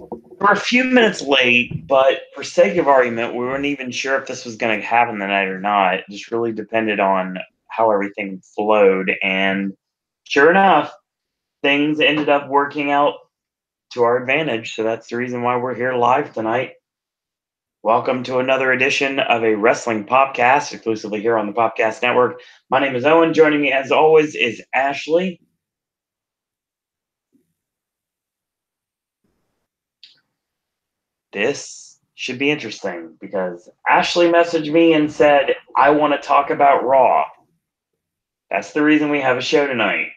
We're a few minutes late, but for sake of argument, we weren't even sure if this was going to happen tonight or not. It just really depended on how everything flowed. And sure enough, things ended up working out to our advantage. So that's the reason why we're here live tonight. Welcome to another edition of a wrestling podcast, exclusively here on the Popcast Network. My name is Owen. Joining me, as always, is Ashley. This should be interesting because Ashley messaged me and said, I want to talk about Raw. That's the reason we have a show tonight.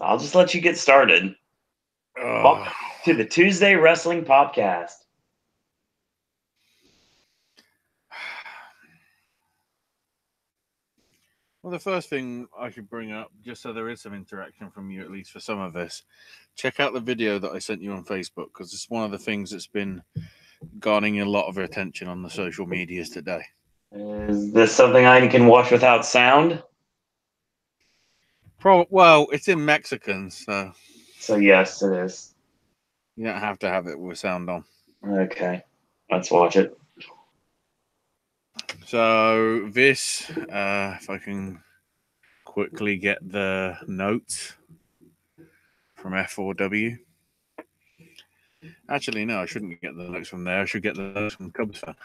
I'll just let you get started. Welcome to the Tuesday Wrestling Podcast. Well, the first thing I should bring up, just so there is some interaction from you, at least for some of this, check out the video that I sent you on Facebook, because it's one of the things that's been garnering a lot of attention on the social medias today. Is this something I can watch without sound? Well, it's in Mexican, so yes, it is. You don't have to have it with sound on. Okay, let's watch it. So this, if I can quickly get the notes from F4W. Actually, no, I shouldn't get the notes from there. I should get the notes from Cubs fan.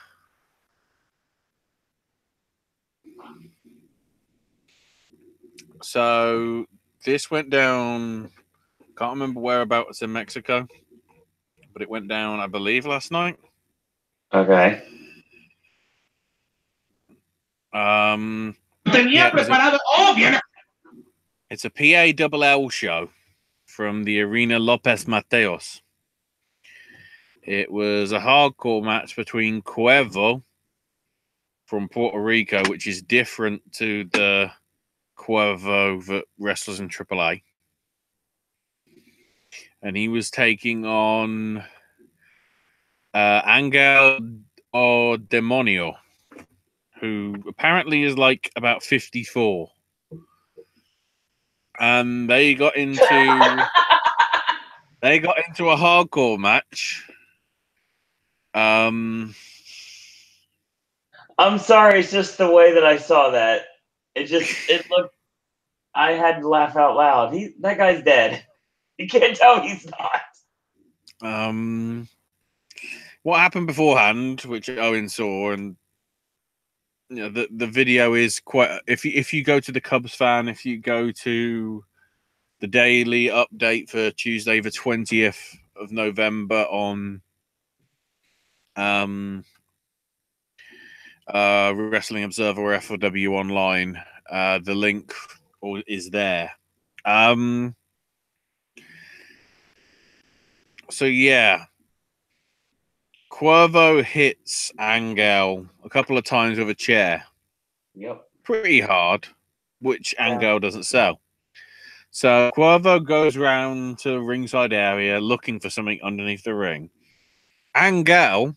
So this went down, can't remember whereabouts in Mexico, but it went down, I believe, last night. Okay. It's a PALL show from the Arena Lopez Mateos. It was a hardcore match between Cuervo from Puerto Rico, which is different to the Cuervo that wrestlers in AAA. And he was taking on Angel or Demonio, who apparently is like about 54. And they got into a hardcore match. I'm sorry, it's just the way that I saw that. It looked, I had to laugh out loud. That guy's dead. You can't tell he's not. What happened beforehand, which Owen saw, and you know, the video is quite. If you go to the Cubs fan, if you go to the daily update for Tuesday, the 20th of November on Wrestling Observer or F4W online, the link is there. So yeah, Cuervo hits Angel a couple of times with a chair. Yep. Pretty hard, which Angel doesn't sell. So Cuervo goes round to the ringside area looking for something underneath the ring. Angel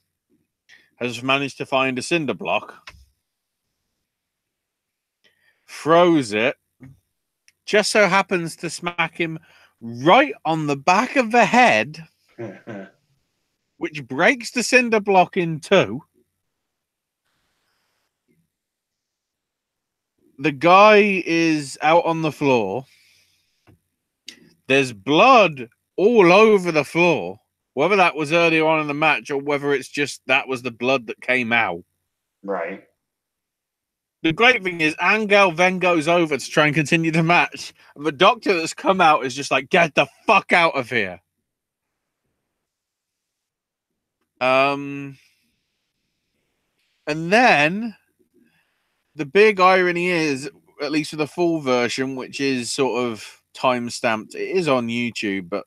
has managed to find a cinder block, throws it, just so happens to smack him right on the back of the head, which breaks the cinder block in two. The guy is out on the floor. There's blood all over the floor. Whether that was earlier on in the match or whether it's just that was the blood that came out. Right. The great thing is Angel then goes over to try and continue the match. And the doctor that's come out is just like, get the fuck out of here. And then the big irony is, at least for the full version, which is sort of time-stamped, it is on YouTube, but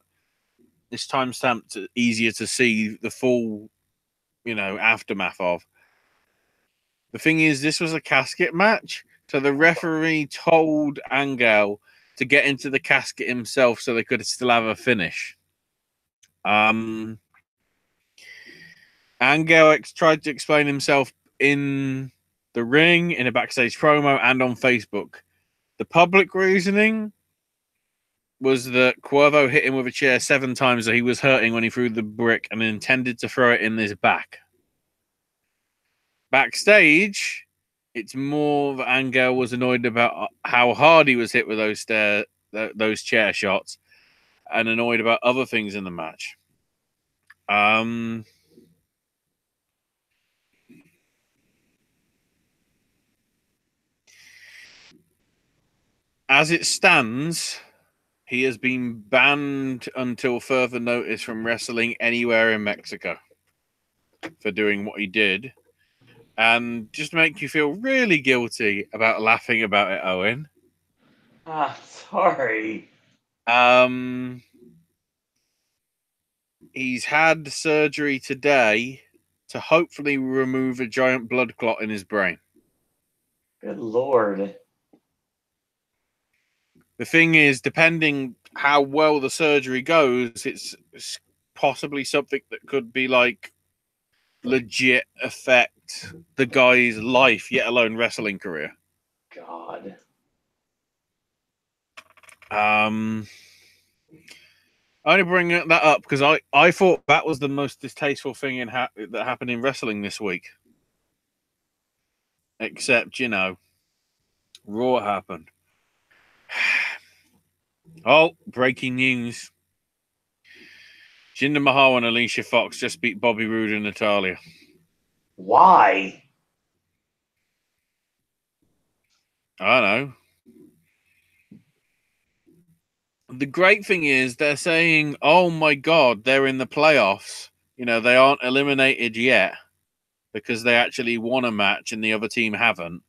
it's time-stamped, easier to see the full, aftermath of. The thing is, this was a casket match, so the referee told Angel to get into the casket himself so they could still have a finish. Angel tried to explain himself in the ring, in a backstage promo, and on Facebook. The public reasoning was that Cuervo hit him with a chair 7 times, so he was hurting when he threw the brick and intended to throw it in his back. Backstage, it's more that Angel was annoyed about how hard he was hit with those chair shots, and annoyed about other things in the match. As it stands, he has been banned until further notice from wrestling anywhere in Mexico for doing what he did. And just to make you feel really guilty about laughing about it, Owen. Sorry. He's had surgery today to hopefully remove a giant blood clot in his brain. Good Lord. The thing is, depending how well the surgery goes, it's possibly something that could be like legit affect the guy's life, yet alone wrestling career. God. I only bring that up because I thought that was the most distasteful thing that happened in wrestling this week. Except, Raw happened. Oh, breaking news. Jinder Mahal and Alicia Fox just beat Bobby Roode and Natalya. Why? I don't know. The great thing is they're saying, oh my God, they're in the playoffs. They aren't eliminated yet because they actually won a match and the other team haven't.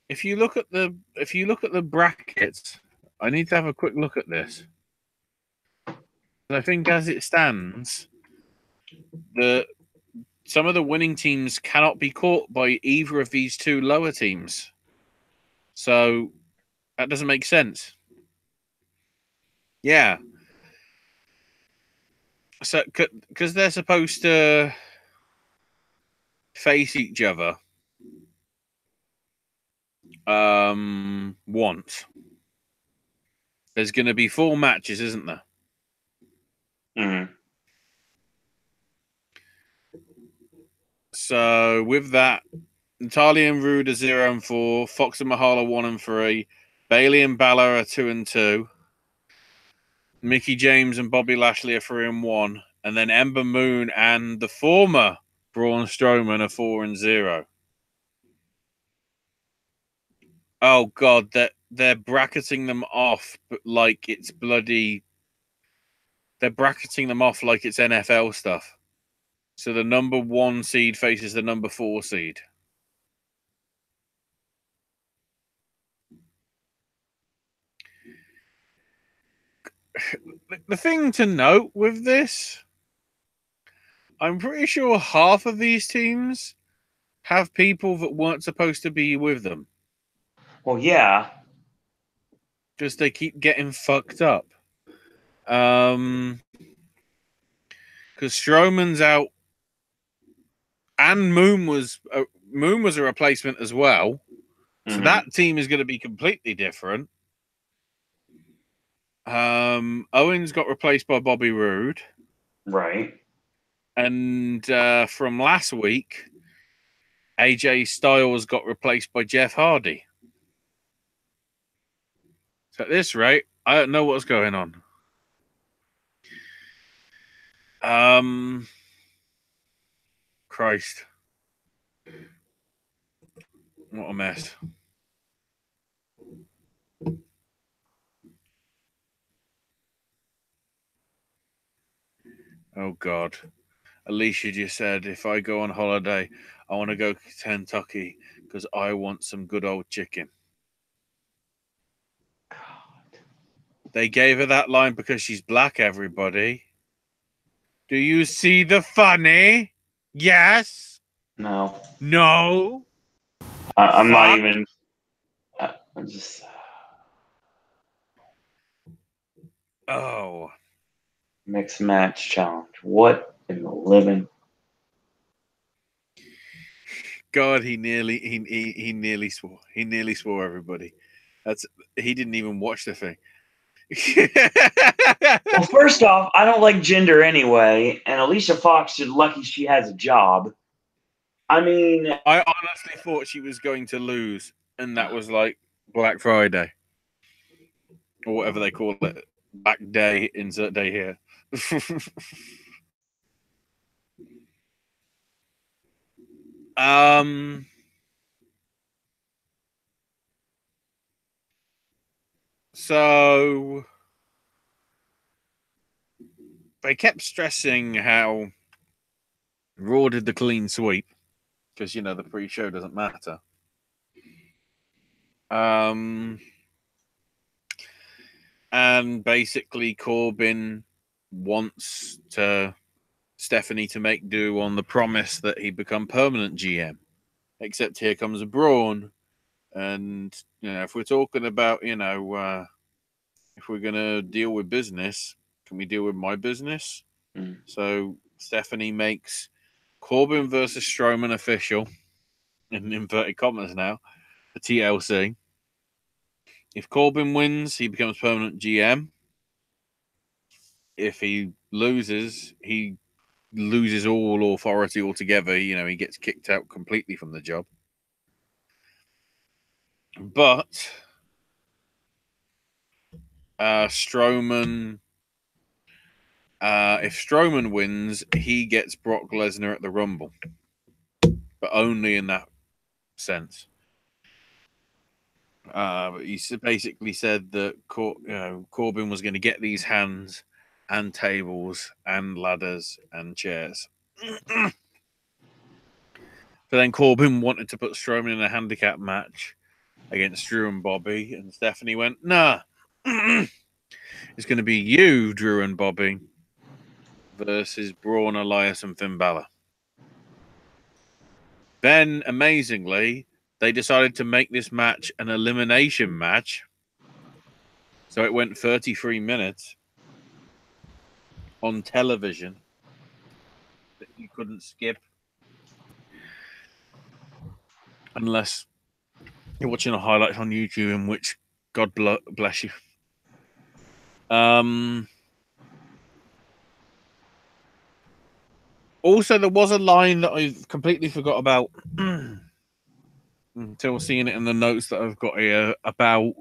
If you look at the brackets, I need to have a quick look at this. I think as it stands, some of the winning teams cannot be caught by either of these two lower teams. So that doesn't make sense. Yeah. So, because they're supposed to face each other once. There's going to be 4 matches, isn't there? Mm-hmm. So with that, Natalya and Rude are 0-4, Fox and Mahal are 1-3, Bayley and Balor are 2-2, Mickie James and Bobby Lashley are 3-1, and then Ember Moon and the former Braun Strowman are 4-0. Oh God, they're bracketing them off, but like it's bloody. They're bracketing them off like it's NFL stuff. So the number 1 seed faces the number 4 seed. The thing to note with this, I'm pretty sure half of these teams have people that weren't supposed to be with them. Well, yeah. Because they keep getting fucked up. Because Strowman's out, and Moon was a replacement as well. So that team is going to be completely different. Owens got replaced by Bobby Roode. Right. And from last week, AJ Styles got replaced by Jeff Hardy. So at this rate, I don't know what's going on. Christ. What a mess. Oh, God. Alicia just said, if I go on holiday, I want to go to Kentucky because I want some good old chicken. God. They gave her that line because she's black, everybody. Do you see the funny? Yes? No. No? I'm not even. I'm just. Oh. Mixed match challenge. What in the living? God, he nearly swore. He nearly swore, everybody. He didn't even watch the thing. Well, first off, I don't like gender anyway, and Alicia Fox is lucky she has a job. I mean, I honestly thought she was going to lose, and that was like Black Friday or whatever they call it. Black Day, insert day here. So they kept stressing how Raw did the clean sweep because the pre-show doesn't matter. And basically Corbin wants Stephanie to make do on the promise that he'd become permanent GM. Except here comes Braun, and if we're talking about if we're gonna deal with business, can we deal with my business? So Stephanie makes Corbin versus Strowman official, in inverted commas now, the TLC. If Corbin wins, he becomes permanent GM. If he loses, he loses all authority altogether. He gets kicked out completely from the job. But Strowman, if Strowman wins, he gets Brock Lesnar at the Rumble, but only in that sense. But he basically said that Corbin was going to get these hands and tables and ladders and chairs. So then Corbin wanted to put Strowman in a handicap match against Drew and Bobby, and Stephanie went, nah, it's going to be you, Drew and Bobby, versus Braun, Elias, and Finn Balor. Then, amazingly, they decided to make this match an elimination match. So it went 33 minutes on television that you couldn't skip unless you're watching a highlight on YouTube, in which God bless you. Also, there was a line that I completely forgot about until seeing it in the notes that I've got here about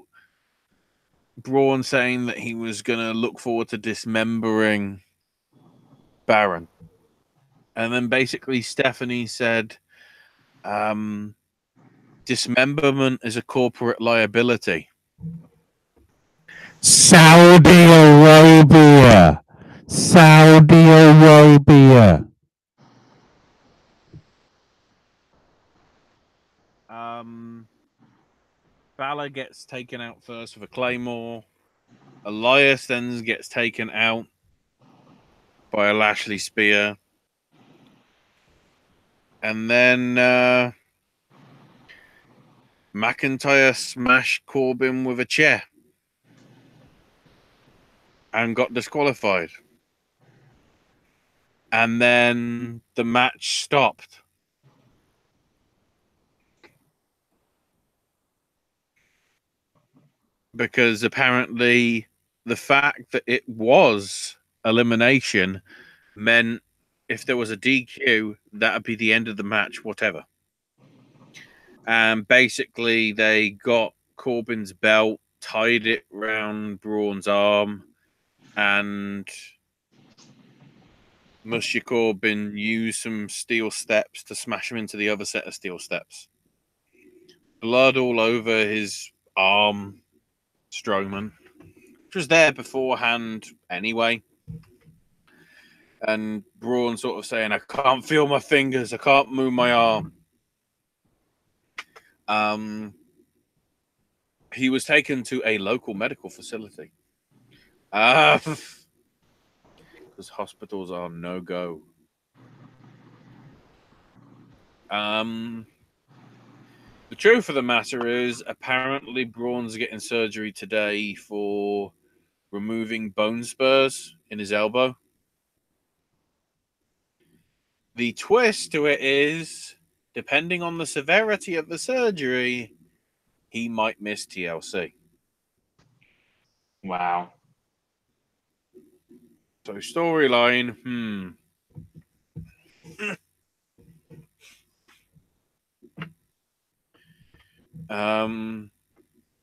Braun saying that he was going to look forward to dismembering Baron. And then basically Stephanie said, dismemberment is a corporate liability. Saudi Arabia. Saudi Arabia. Balor gets taken out first with a Claymore. Elias then gets taken out by a Lashley spear. And then McIntyre smashed Corbin with a chair and got disqualified. And then the match stopped. Because apparently the fact that it was elimination meant if there was a DQ, that would be the end of the match, whatever. And basically they got Corbin's belt, tied it round Braun's arm, and Musha Corbin used some steel steps to smash him into the other set of steel steps. Blood all over his arm, Strowman, which was there beforehand anyway. And Braun sort of saying, I can't feel my fingers, I can't move my arm. He was taken to a local medical facility. Because hospitals are no-go. The truth of the matter is, apparently Braun's getting surgery today for removing bone spurs in his elbow. The twist to it is depending on the severity of the surgery, he might miss TLC. Wow. So storyline,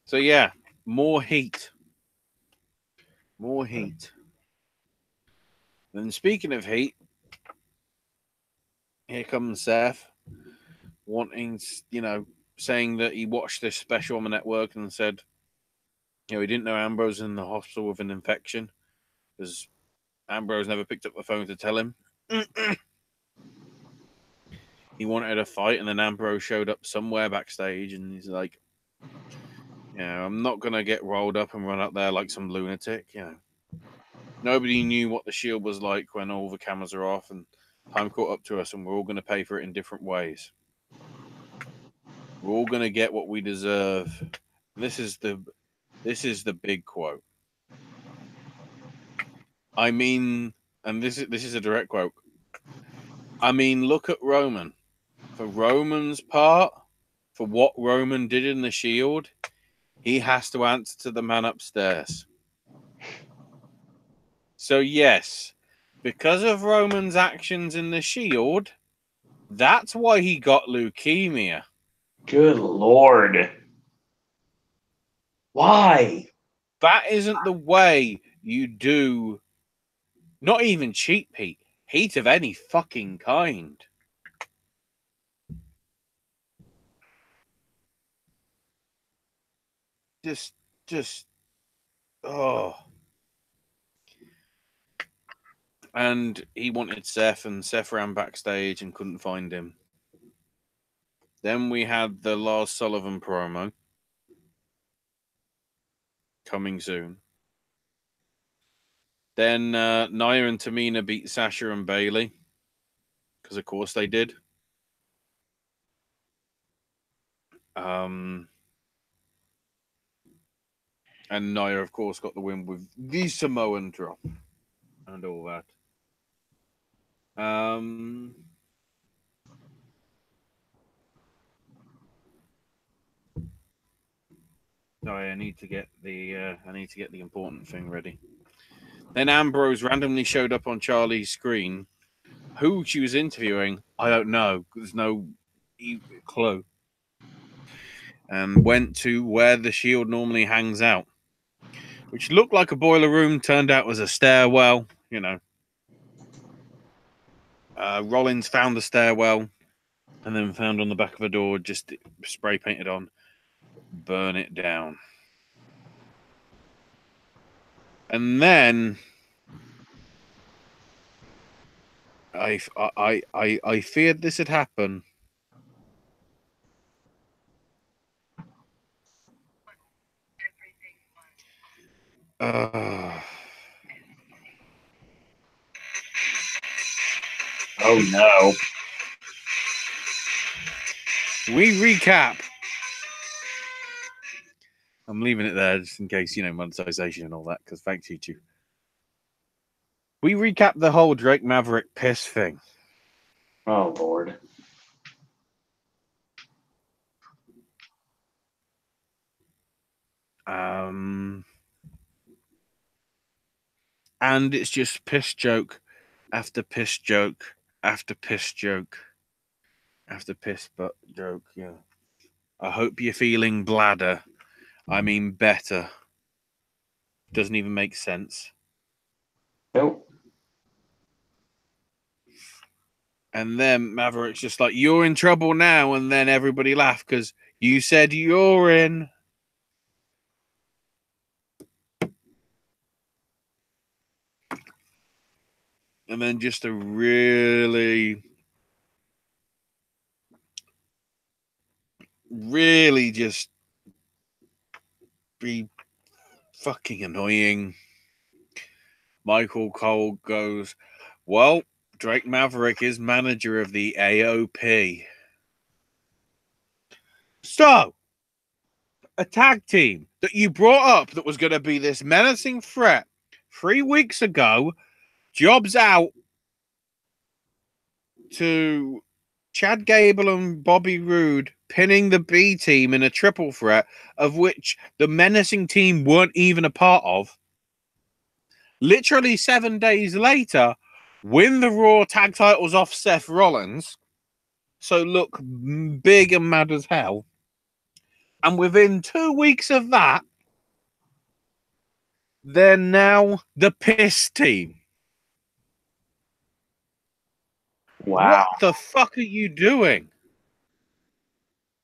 So yeah, more heat. More heat. Then speaking of heat, here comes Seth wanting, saying that he watched this special on the network and said, he didn't know Ambrose was in the hospital with an infection because Ambrose never picked up the phone to tell him. He wanted a fight, and then Ambrose showed up somewhere backstage, and he's like, I'm not going to get rolled up and run up there like some lunatic. Nobody knew what the Shield was like when all the cameras are off, and time caught up to us, and we're all going to pay for it in different ways. We're all going to get what we deserve. This is the big quote. I mean, and this is a direct quote. I mean, look at Roman. For Roman's part, for what Roman did in the Shield, he has to answer to the man upstairs. So yes, because of Roman's actions in the Shield, that's why he got leukemia. Good Lord. Why? That isn't the way you do, not even cheap heat, heat of any fucking kind. Just, oh. And he wanted Seth, and Seth ran backstage and couldn't find him. Then we had the Lars Sullivan promo. Coming soon. Then Nia and Tamina beat Sasha and Bayley. Because of course they did. And Nia, of course, got the win with the Samoan drop. And all that. Sorry, I need to get the important thing ready. Then Ambrose randomly showed up on Charlie's screen. Who she was interviewing, I don't know. There's no clue. And went to where the Shield normally hangs out, which looked like a boiler room, turned out was a stairwell. Rollins found the stairwell and then found on the back of a door, just spray painted on, burn it down. And then I feared this had happened. Oh no. We recap. I'm leaving it there just in case, monetization and all that, because thanks, YouTube. We recap the whole Drake Maverick piss thing. Oh, Lord. And it's just piss joke after piss joke after piss joke after piss butt joke. Yeah. I hope you're feeling bladder. I mean better. Doesn't even make sense. Nope. And then Maverick's just like, you're in trouble now. And then everybody laughed because you said you're in. And then just a really just be fucking annoying. Michael Cole goes, well, Drake Maverick is manager of the AOP. So, a tag team that you brought up that was going to be this menacing threat 3 weeks ago, jobs out to Chad Gable and Bobby Roode pinning the B team in a triple threat, of which the menacing team weren't even a part of. Literally 7 days later, win the Raw tag titles off Seth Rollins. So look big and mad as hell. And within 2 weeks of that, they're now the piss team. Wow. What the fuck are you doing?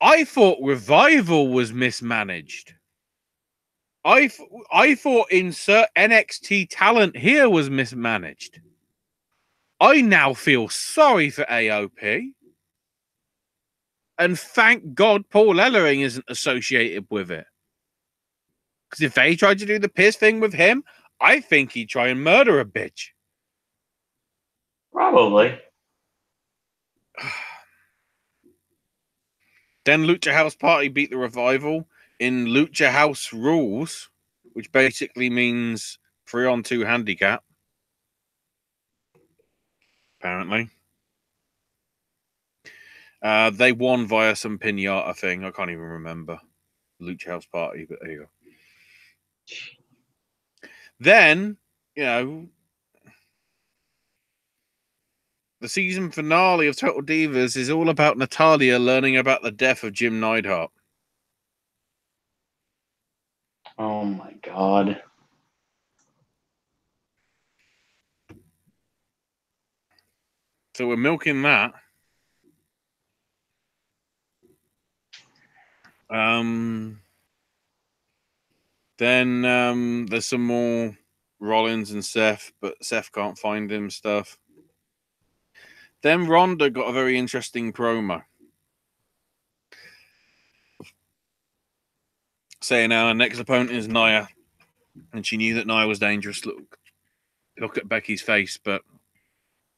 I thought Revival was mismanaged. I thought insert NXT talent here was mismanaged. I now feel sorry for AOP. And thank God Paul Ellering isn't associated with it. Because if they tried to do the piss thing with him, I think he'd try and murder a bitch. Probably. Then Lucha House Party beat the Revival in Lucha House Rules, which basically means 3-on-2 handicap. Apparently. They won via some pinata thing. I can't even remember. Lucha House Party, but there you go. Then, you know, the season finale of Total Divas is all about Natalya learning about the death of Jim Neidhart. Oh my God. So we're milking that. Then there's some more Rollins and Seth, but Seth can't find him stuff. Then Ronda got a very interesting promo saying our next opponent is Nia, and she knew that Nia was dangerous. Look at Becky's face, but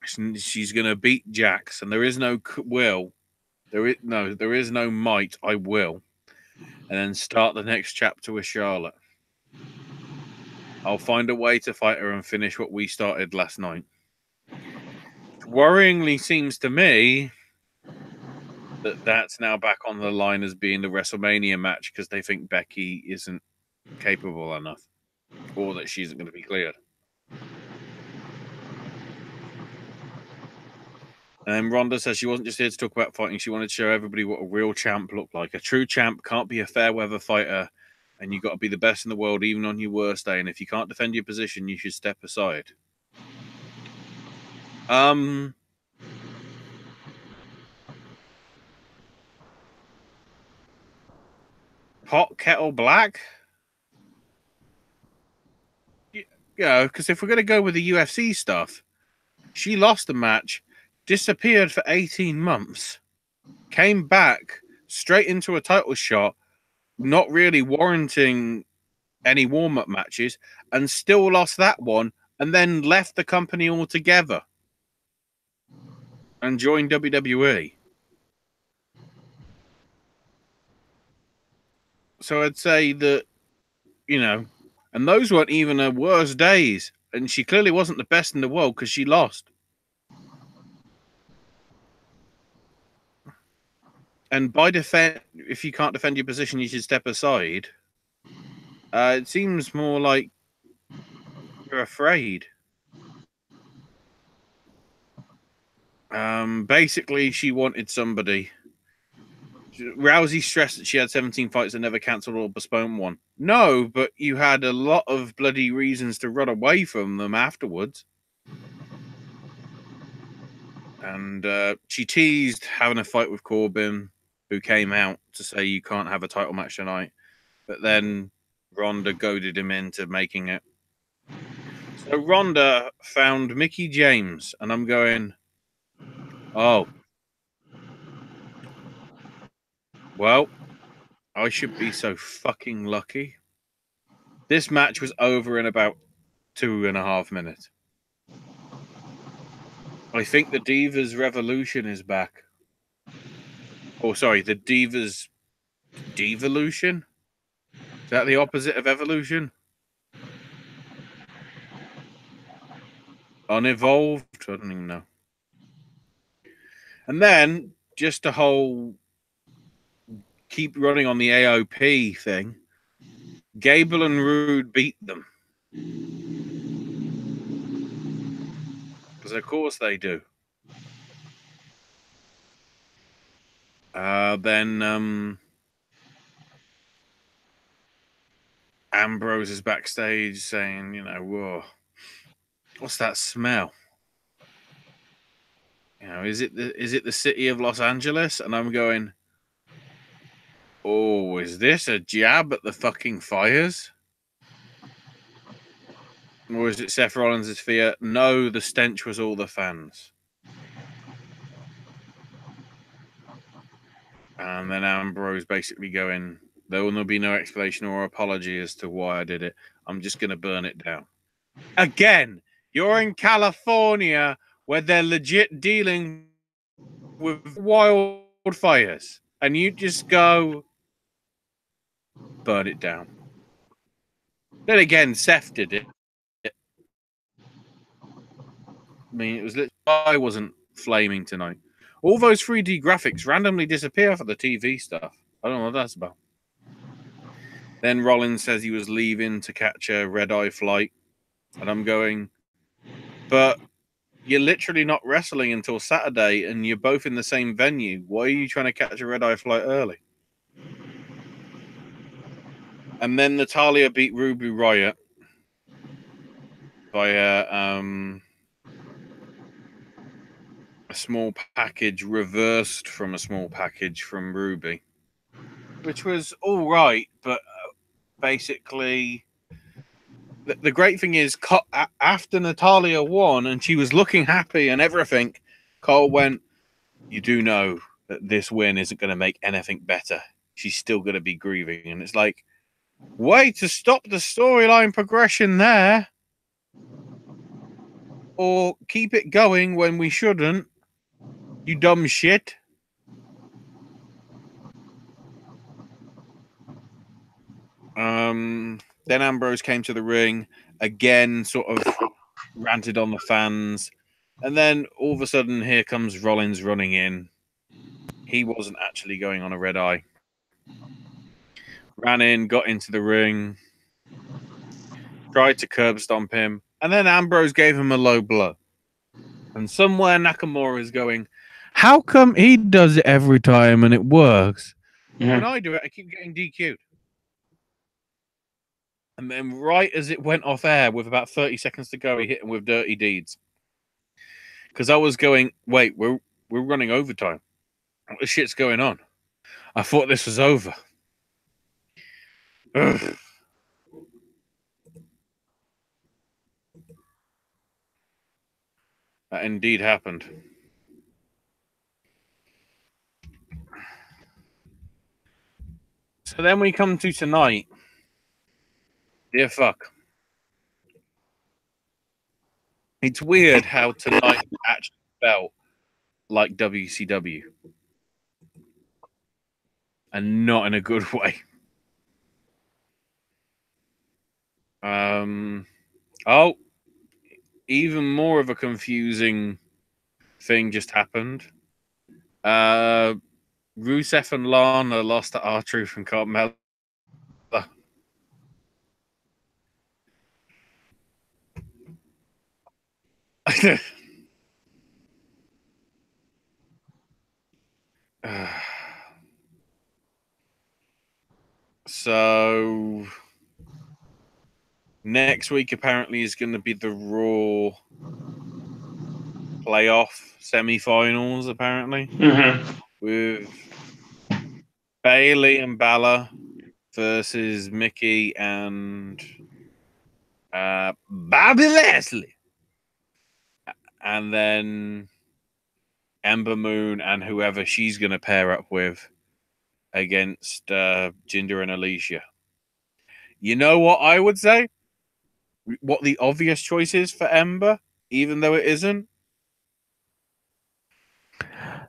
she's going to beat Jax, and there is no will. There is no might. I will, and then start the next chapter with Charlotte. I'll find a way to fight her and finish what we started last night. Worryingly seems to me that that's now back on the line as being the WrestleMania match because they think Becky isn't capable enough or that she isn't going to be cleared. And then Ronda says she wasn't just here to talk about fighting. She wanted to show everybody what a real champ looked like. A true champ can't be a fair weather fighter, and you've got to be the best in the world even on your worst day. And if you can't defend your position, you should step aside. Pot kettle black? Yeah, because if we're going to go with the UFC stuff, she lost the match, disappeared for 18 months, came back straight into a title shot, not really warranting any warm-up matches, and still lost that one, and then left the company altogether and joined WWE. So I'd say that, you know, and those weren't even her worst days, and she clearly wasn't the best in the world because she lost. And by if you can't defend your position, you should step aside. It seems more like you're afraid. Basically, she wanted somebody. Rousey stressed that she had 17 fights and never cancelled or postponed one. No, but you had a lot of bloody reasons to run away from them afterwards. And she teased having a fight with Corbin, who came out to say you can't have a title match tonight. But then Ronda goaded him into making it. So Ronda found Mickie James, and I'm going, oh. Well, I should be so fucking lucky. This match was over in about 2.5 minutes. I think the Divas Revolution is back. Oh, sorry, the Divas Devolution? Is that the opposite of evolution? Unevolved? I don't even know. And then just a whole keep running on the AOP thing. Gable and Rude beat them. Because of course they do. Then Ambrose is backstage saying, you know, whoa, what's that smell? You know, is it the city of Los Angeles? And I'm going, oh, is this a jab at the fucking fires? Or is it Seth Rollins' fear? No, the stench was all the fans. And then Ambrose basically going, there will be no explanation or apology as to why I did it. I'm just going to burn it down. Again, you're in California where they're legit dealing with wildfires. And you just go, burn it down. Then again, Seth did it. I mean, it was I wasn't flaming tonight. All those 3D graphics randomly disappear for the TV stuff. I don't know what that's about. Then Rollins says he was leaving to catch a red-eye flight. And I'm going, but you're literally not wrestling until Saturday and you're both in the same venue. Why are you trying to catch a red-eye flight early? And then Natalya beat Ruby Riott via a small package reversed from a small package from Ruby, which was all right, but basically the great thing is after Natalya won and she was looking happy and everything, Cole went, you do know that this win isn't going to make anything better. She's still going to be grieving. And it's like, way to stop the storyline progression there. Or keep it going when we shouldn't. You dumb shit. Then Ambrose came to the ring. Again, sort of ranted on the fans. And then all of a sudden, here comes Rollins running in. He wasn't actually going on a red eye. Ran in, got into the ring. Tried to curb stomp him. And then Ambrose gave him a low blow. And somewhere Nakamura is going, how come he does it every time and it works? Mm-hmm. When I do it, I keep getting DQ'd. And then right as it went off air with about 30 seconds to go, he hit him with dirty deeds. Because I was going, wait, we're running overtime. What the shit's going on? I thought this was over. Ugh. That indeed happened. So then we come to tonight. Dear fuck. It's weird how tonight actually felt like WCW. And not in a good way. Oh, even more of a confusing thing just happened. Rusev and Lana lost to R-Truth and Carmella. So next week apparently is going to be the Raw playoff semi-finals apparently, with Bailey and Balor versus Mickey and Bobby Lashley, and then Ember Moon and whoever she's going to pair up with against Jinder and Alicia. You know what I would say? What the obvious choice is for Ember, even though it isn't?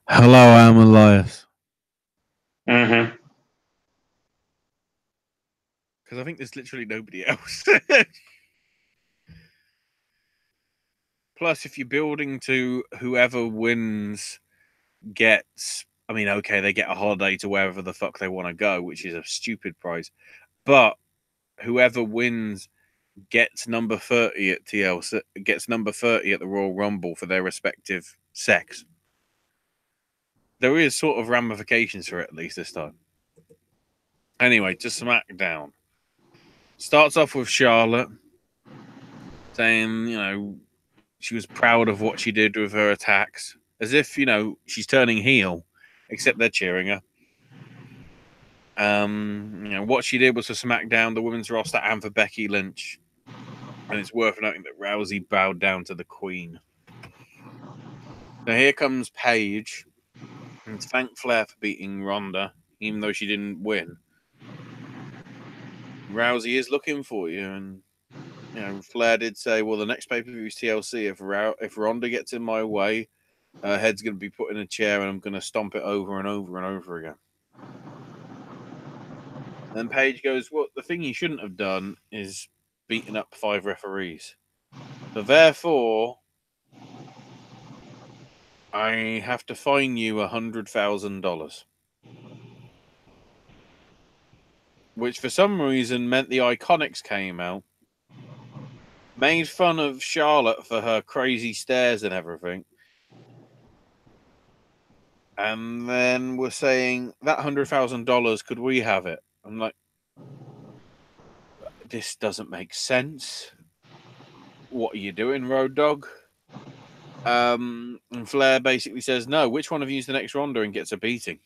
Hello, I'm Elias. Mm-hmm. Because I think there's literally nobody else. Plus, if you're building to whoever wins gets I mean, okay, they get a holiday to wherever the fuck they want to go, which is a stupid prize. But whoever wins gets number 30 at TLC, gets number 30 at the Royal Rumble for their respective sex. There is sort of ramifications for it, at least this time. Anyway, to SmackDown. Starts off with Charlotte saying, she was proud of what she did with her attacks. As if, she's turning heel, except they're cheering her. What she did was for SmackDown, the women's roster, and for Becky Lynch. And it's worth noting that Rousey bowed down to the Queen. Now here comes Paige. And thank Flair for beating Ronda, even though she didn't win. Rousey is looking for you, and Flair did say, well, the next pay-per-view is TLC. If Ronda gets in my way, her head's going to be put in a chair and I'm going to stomp it over and over and over again. And then Paige goes, well, the thing you shouldn't have done is beaten up 5 referees. So therefore, I have to fine you $100,000. Which for some reason meant the Iconics came out, made fun of Charlotte for her crazy stares and everything, and then were saying, that $100,000, could we have it? I'm like, this doesn't make sense. What are you doing, Road Dogg? And Flair basically says, no, which one of you is the next Ronda, and gets a beating.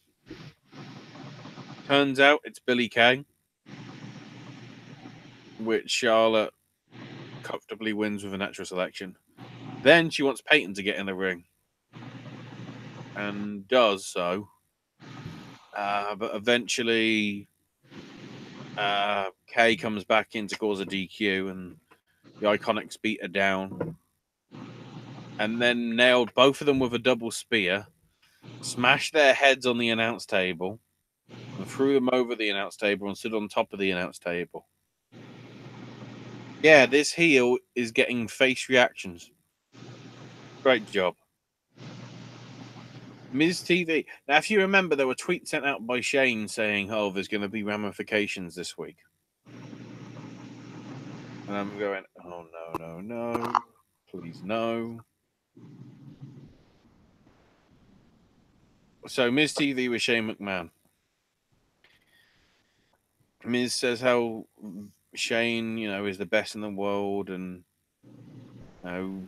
Turns out it's Billie Kay, which Charlotte comfortably wins with a natural selection. Then she wants Peyton to get in the ring, and does so. But eventually, Kay comes back in to cause a DQ, and the Iconics beat her down. And then nailed both of them with a double spear, smashed their heads on the announce table, and threw them over the announce table and stood on top of the announce table. Yeah, this heel is getting face reactions. Great job. Miz TV. Now, if you remember, there were tweets sent out by Shane saying, oh, there's going to be ramifications this week. And I'm going, oh, no. Please, no. So, Miz TV with Shane McMahon. Miz says how Shane, is the best in the world, and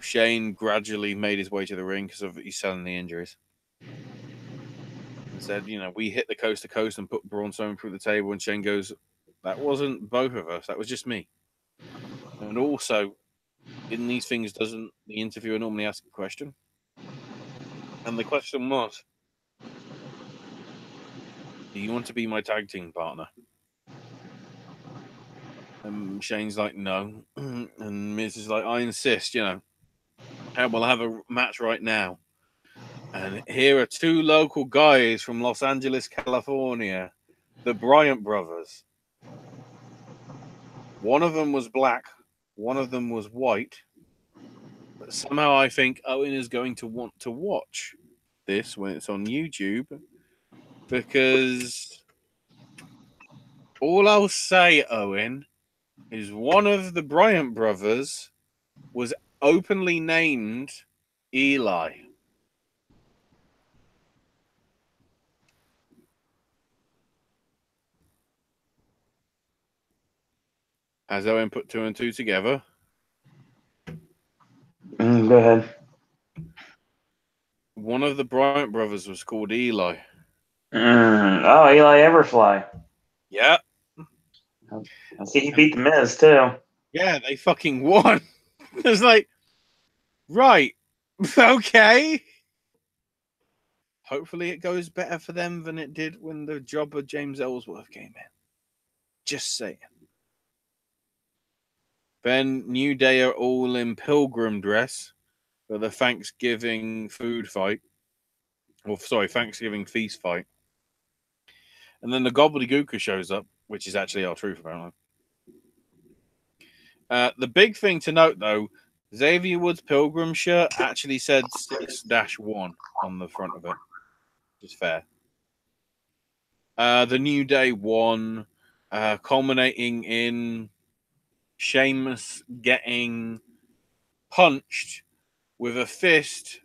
Shane gradually made his way to the ring because of he's selling the injuries. And said, we hit the coast to coast and put Braun Strowman through the table, and Shane goes, that wasn't both of us, that was just me. And also, in these things, doesn't the interviewer normally ask a question? And the question was, do you want to be my tag team partner? And Shane's like, no. And Miz is like, I insist, we'll have a match right now. And here are 2 local guys from Los Angeles, California, the Bryant brothers. One of them was black, one of them was white. But somehow I think Owen is going to want to watch this when it's on YouTube, because all I'll say, Owen, is one of the Bryant brothers was openly named Eli. Has Owen put 2 and 2 together? Go ahead. One of the Bryant brothers was called Eli. Oh, Eli Everfly. Yeah. I see he beat the Miz too. Yeah, they fucking won. It's like, right, okay. Hopefully it goes better for them than it did when the job of James Ellsworth came in. Just saying. Then New Day are all in pilgrim dress for the Thanksgiving food fight. Thanksgiving feast fight. And then the gobbledygooker shows up, which is actually our truth, apparently. The big thing to note, though, Xavier Woods' pilgrim shirt actually said 6-1 on the front of it. Which is fair. The New Day won, culminating in Sheamus getting punched with a fist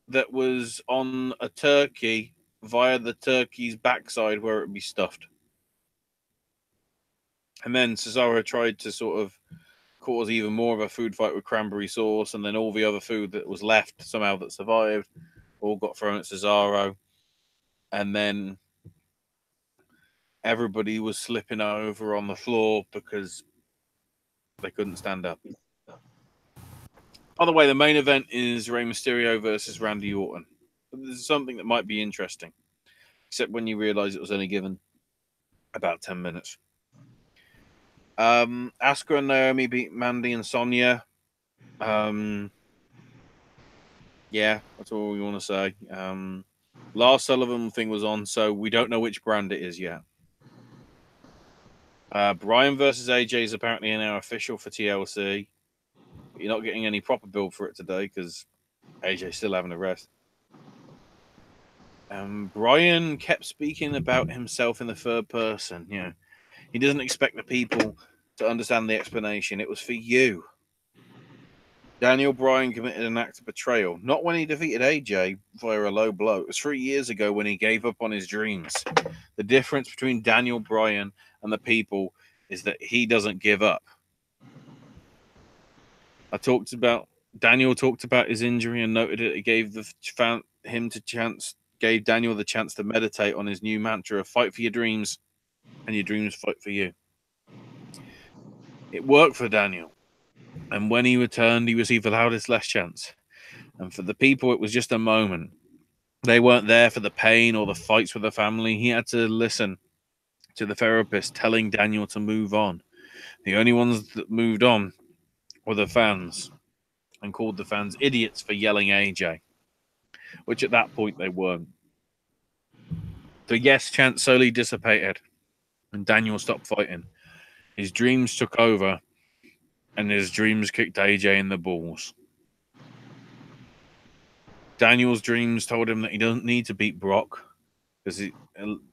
that was on a turkey via the turkey's backside where it would be stuffed. And then Cesaro tried to sort of cause even more of a food fight with cranberry sauce, and then all the other food that was left somehow that survived all got thrown at Cesaro. And then everybody was slipping over on the floor because they couldn't stand up. By the way, the main event is Rey Mysterio versus Randy Orton. This is something that might be interesting, except when you realize it was only given about 10 minutes. Asuka and Naomi beat Mandy and Sonya. Yeah, that's all we want to say. Lars Sullivan thing was on, so we don't know which brand it is yet. Brian versus AJ is apparently now official for TLC. But you're not getting any proper build for it today because AJ's still having a rest. Brian kept speaking about himself in the third person. You know, he doesn't expect the people to understand the explanation. It was for you. Daniel Bryan committed an act of betrayal, not when he defeated AJ via a low blow. It was 3 years ago when he gave up on his dreams. The difference between Daniel Bryan and the people is that he doesn't give up. Daniel talked about his injury and noted it gave gave Daniel the chance to meditate on his new mantra of fight for your dreams and your dreams fight for you. It worked for Daniel. And when he returned, he received the loudest last chance. And for the people, it was just a moment. They weren't there for the pain or the fights with the family. He had to listen to the therapist telling Daniel to move on. The only ones that moved on were the fans and called the fans idiots for yelling AJ, which at that point they weren't. The yes chant slowly dissipated and Daniel stopped fighting. His dreams took over and his dreams kicked AJ in the balls. Daniel's dreams told him that he doesn't need to beat Brock because it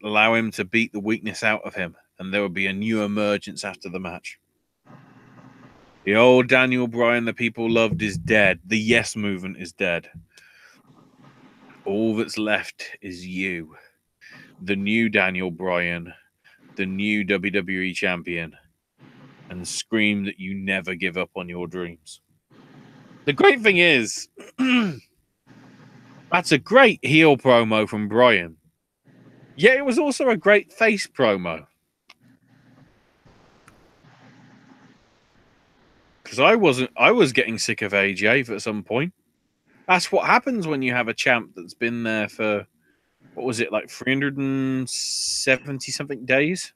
allow him to beat the weakness out of him and there will be a new emergence after the match. The old Daniel Bryan the people loved is dead. The yes movement is dead. All that's left is you. The new Daniel Bryan, the new WWE champion, and scream that you never give up on your dreams. The great thing is, that's a great heel promo from Bryan. Yet it was also a great face promo. Because I was getting sick of AJ at some point. That's what happens when you have a champ that's been there for, what was it, like 370 something days?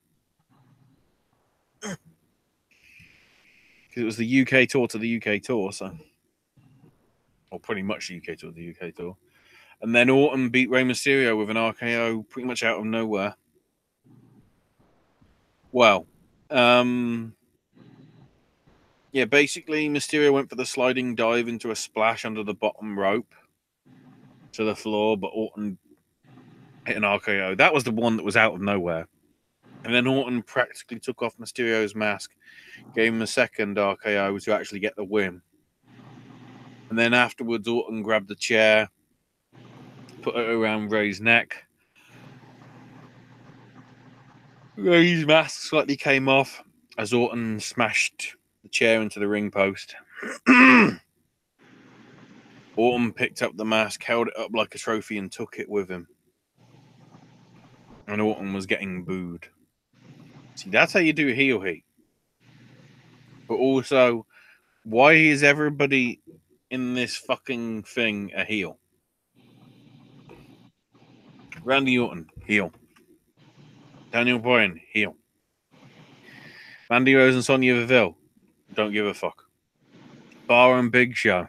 Because it was the UK tour to the UK tour, so. Or pretty much the UK tour to the UK tour. And then Orton beat Rey Mysterio with an RKO pretty much out of nowhere. Well, yeah, basically Mysterio went for the sliding dive into a splash under the bottom rope to the floor, but Orton hit an RKO. That was the one that was out of nowhere. And then Orton practically took off Mysterio's mask, gave him a second RKO to actually get the win. And then afterwards, Orton grabbed the chair, put it around Rey's neck. Rey's mask slightly came off as Orton smashed the chair into the ring post. Orton picked up the mask, held it up like a trophy, and took it with him. And Orton was getting booed. See, that's how you do heel heat. But also, why is everybody in this fucking thing a heel? Randy Orton, heel. Daniel Bryan, heel. Mandy Rose and Sonya Deville, don't give a fuck. Bar and Big Show.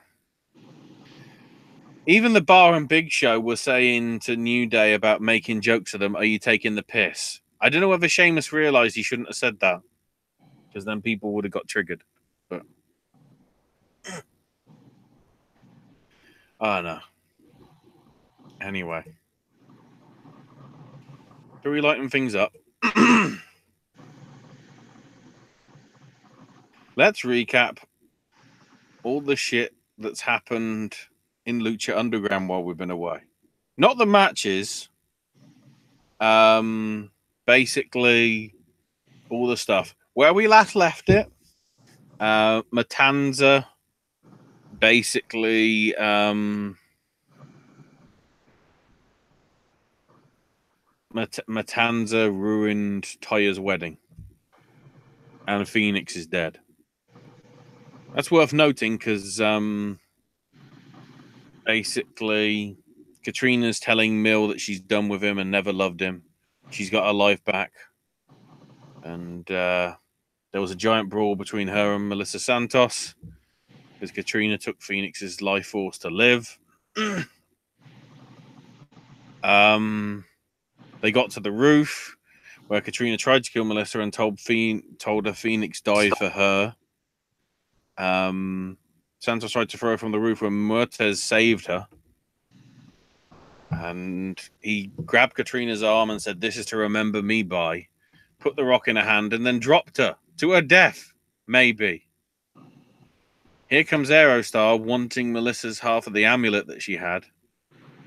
Even the Bar and Big Show were saying to New Day about making jokes of them, are you taking the piss? I don't know whether Sheamus realised he shouldn't have said that, because then people would have got triggered. But I don't know. Anyway. to relighten things up, let's recap all the shit that's happened in Lucha Underground while we've been away. Not the matches. Basically, all the stuff. Where we last left it, Matanza basically Matanza ruined Taya's wedding, and Phoenix is dead. That's worth noting because basically Katrina's telling Mill that she's done with him and never loved him. She's got her life back, and there was a giant brawl between her and Melissa Santos because Katrina took Phoenix's life force to live. They got to the roof where Katrina tried to kill Melissa and told her Phoenix died for her. Santos tried to throw her from the roof when Muertes saved her. And he grabbed Katrina's arm and said, "This is to remember me by." Put the rock in her hand and then dropped her to her death, maybe. Here comes Aerostar wanting Melissa's half of the amulet that she had,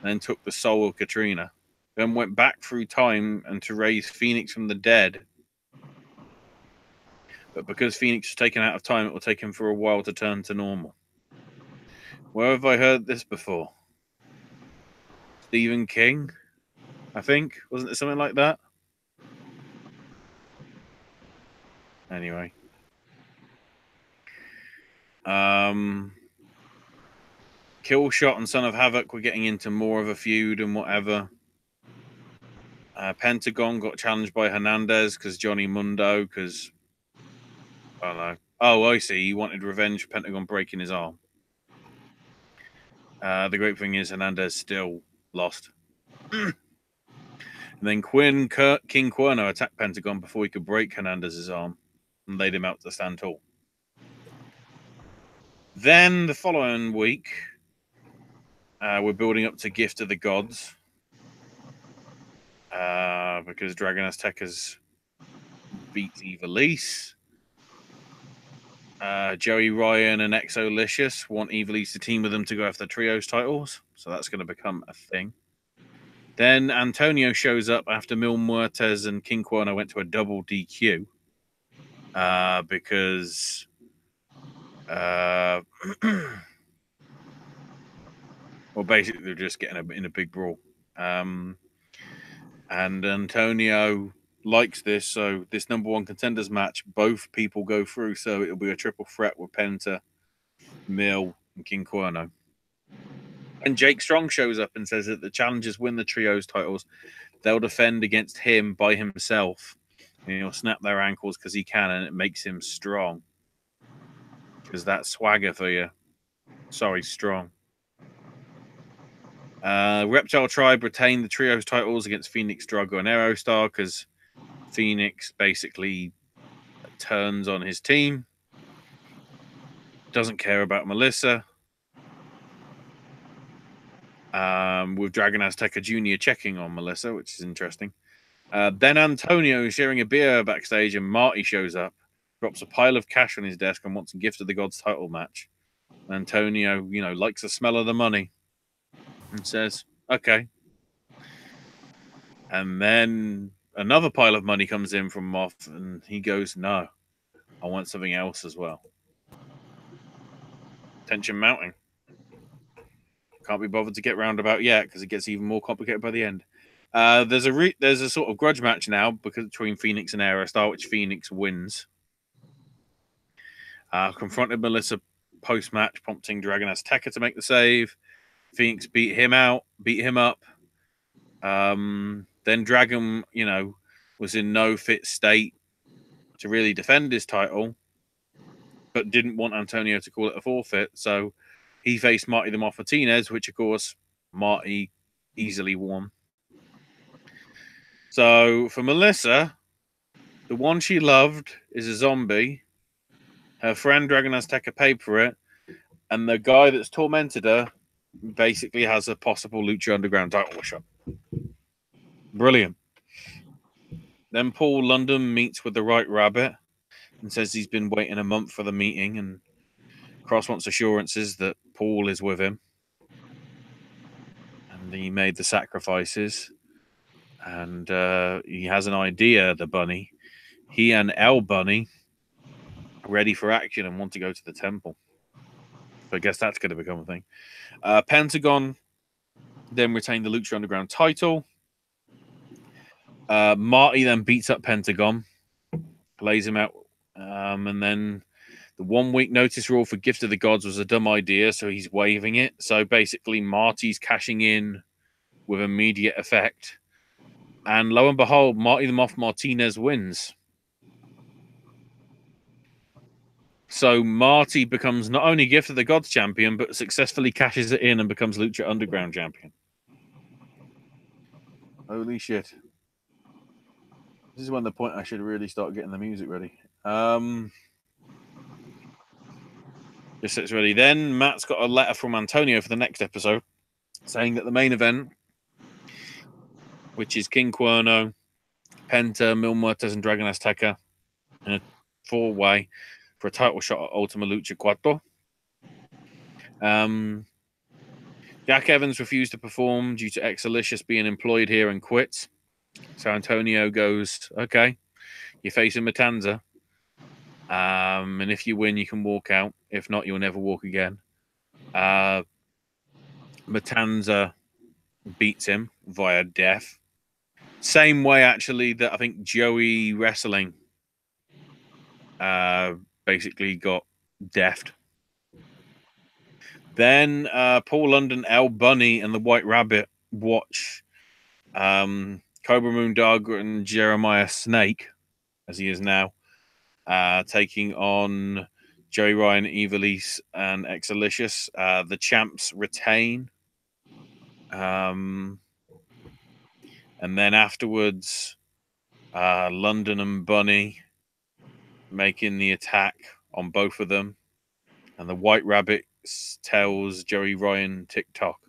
and then took the soul of Katrina, then went back through time and to raise Phoenix from the dead. But because Phoenix was taken out of time, it will take him for a while to turn to normal. Where have I heard this before? Stephen King, I think. Wasn't it something like that? Anyway. Killshot and Son of Havoc were getting into more of a feud and whatever. Pentagon got challenged by Hernandez because Johnny Mundo, because I don't know. Oh, I see. He wanted revenge for Pentagon breaking his arm. The great thing is Hernandez still lost. And then King Cuerno attacked Pentagon before he could break Hernandez's arm and laid him out to stand tall. Then the following week, we're building up to Gift of the Gods because Dragon Azteca's beat Evilise. Joey Ryan and Exolicious want Evilise to team with them to go after the trios titles, so that's going to become a thing. Then Antonio shows up after Mil Muertes and King Cuerno went to a double DQ because well, basically they're just getting in a big brawl. And Antonio likes this, so this number one contenders match, both people go through, so it'll be a triple threat with Penta, Mil, and King Cuerno. And Jake Strong shows up and says that the challengers win the trios titles, they'll defend against him by himself, and he'll snap their ankles because he can, and it makes him strong. Because that's swagger for you. Sorry, strong. Reptile Tribe retained the trios titles against Phoenix, Drago, and Aerostar because Phoenix basically turns on his team. Doesn't care about Melissa. With Dragon Azteca Jr. checking on Melissa, which is interesting. Then Antonio is sharing a beer backstage and Marty shows up, drops a pile of cash on his desk and wants a Gift of the Gods title match. And Antonio, likes the smell of the money and says, okay. And then another pile of money comes in from Moff and he goes, no, I want something else as well. Tension mounting. Can't be bothered to get roundabout yet because it gets even more complicated by the end. There's a sort of grudge match now between Phoenix and Aerostar, which Phoenix wins. Confronted Melissa post-match, prompting Dragon Azteca to make the save. Phoenix beat him up. Then Dragon, was in no fit state to really defend his title, but didn't want Antonio to call it a forfeit, so he faced Marty the Moth Martinez, which, of course, Marty easily won. So, for Melissa, the one she loved is a zombie. Her friend Dragon Azteca paid for it, and the guy that's tormented her basically has a possible Lucha Underground title shot. Brilliant. Then Paul London meets with the White Rabbit and says he's been waiting a month for the meeting, and Cross wants assurances that Paul is with him. And he made the sacrifices. And he has an idea, the bunny. He and El Bunny are ready for action and want to go to the temple. So I guess that's going to become a thing. Pentagon then retained the Lucha Underground title. Marty then beats up Pentagon, lays him out, and then the 1 week notice rule for Gift of the Gods was a dumb idea, so he's waiving it. So basically, Marty's cashing in with immediate effect. And lo and behold, Marty the Moth Martinez wins. So Marty becomes not only Gift of the Gods champion, but successfully cashes it in and becomes Lucha Underground champion. Holy shit. This is when the point I should really start getting the music ready. Just so it's ready. Then Matt's got a letter from Antonio for the next episode saying that the main event, which is King Cuerno, Penta, Mil Muertes, and Dragon Azteca in a 4-way for a title shot at Ultima Lucha Cuatro. Jack Evans refused to perform due to Exalicious being employed here and quits. So Antonio goes, okay, you're facing Matanza. And if you win, you can walk out. If not, you'll never walk again. Matanza beats him via death. Same way, actually, that I think Joey Wrestling basically got deathed. Then Paul London, El Bunny, and the White Rabbit watch Cobra Moondog and Jeremiah Snake, as he is now, taking on Joey Ryan, Evilise, and Exalicious. The champs retain. And then afterwards, London and Bunny making the attack on both of them. And the White Rabbit tells Joey Ryan TikTok.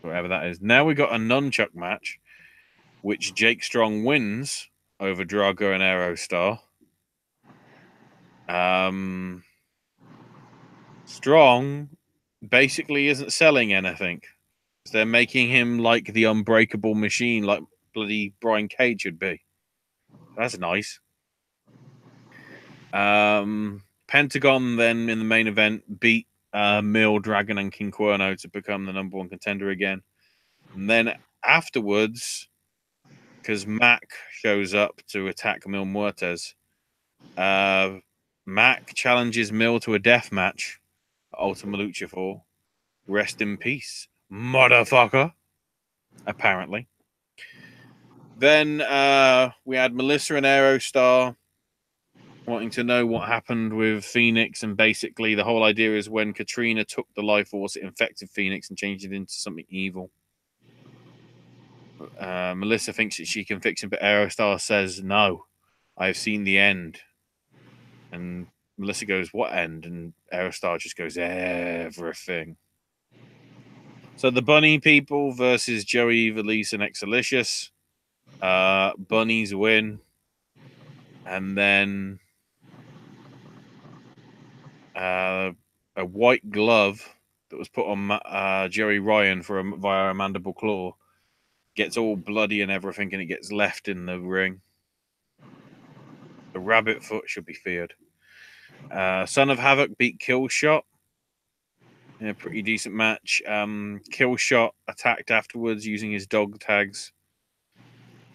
Whatever that is. Now we got a nunchuck match, which Jake Strong wins over Drago and Aerostar. Strong basically isn't selling anything. They're making him like the unbreakable machine, like bloody Brian Cage should be. That's nice. Pentagon then in the main event beat Mil, Dragon, and King Cuerno to become the number 1 contender again. And then afterwards, because Mac shows up to attack Mil Muertes, Mac challenges Mil to a death match at Ultima Lucha 4. Rest in peace, motherfucker. Apparently. Then we had Melissa and Aerostar wanting to know what happened with Phoenix, and basically the whole idea is when Katrina took the life force, it infected Phoenix and changed it into something evil. Melissa thinks that she can fix it, but Aerostar says, no, I've seen the end. And Melissa goes, what end? And Aerostar just goes, everything. So the Bunny people versus Joey, Evilise, and Exalicious. Bunnies win. And then a white glove that was put on Joey Ryan via a mandible claw gets all bloody and everything, and it gets left in the ring. The rabbit foot should be feared. Son of Havoc beat Killshot in a pretty decent match. Killshot attacked afterwards using his dog tags.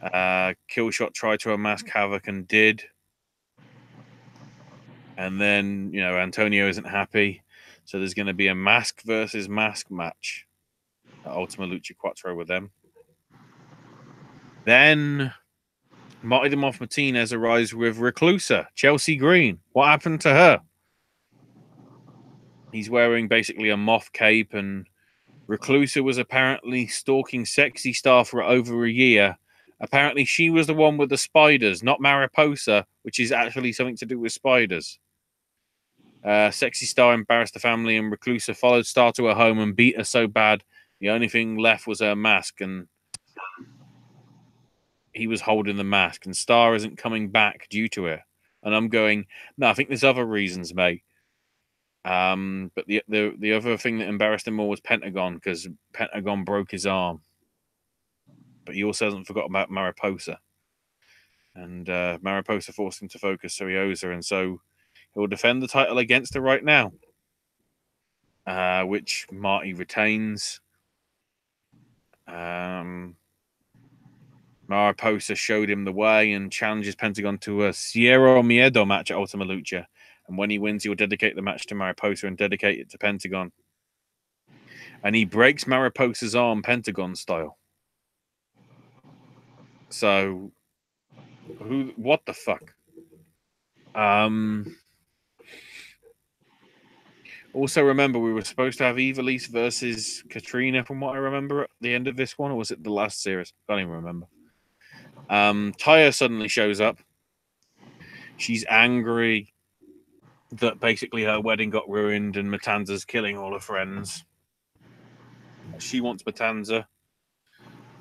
Killshot tried to unmask Havoc and did. And then, Antonio isn't happy. So there's going to be a mask versus mask match at Ultima Lucha Cuatro with them. Then Marty the Moth Martinez arrives with Reclusa, Chelsea Green. What happened to her? He's wearing basically a moth cape, and Reclusa was apparently stalking Sexy Star for over a year. Apparently she was the one with the spiders, not Mariposa, which is actually something to do with spiders. Sexy Star embarrassed the family, and Reclusa followed Star to her home and beat her so bad the only thing left was her mask. And he was holding the mask, and Star isn't coming back due to it. And I'm going, no, I think there's other reasons, mate. But the other thing that embarrassed him more was Pentagon, because Pentagon broke his arm. But he also hasn't forgotten about Mariposa. And Mariposa forced him to focus, so he owes her. And so he'll defend the title against her right now, which Marty retains. Mariposa showed him the way and challenges Pentagon to a Cierro Miedo match at Ultima Lucha. And when he wins, he will dedicate the match to Mariposa and dedicate it to Pentagon. And he breaks Mariposa's arm Pentagon style. So, what the fuck? Also, remember, we were supposed to have Ivelisse versus Katrina, from what I remember, at the end of this one, or was it the last series? I can't even remember. Taya suddenly shows up. She's angry that basically her wedding got ruined and Matanza's killing all her friends. She wants Matanza.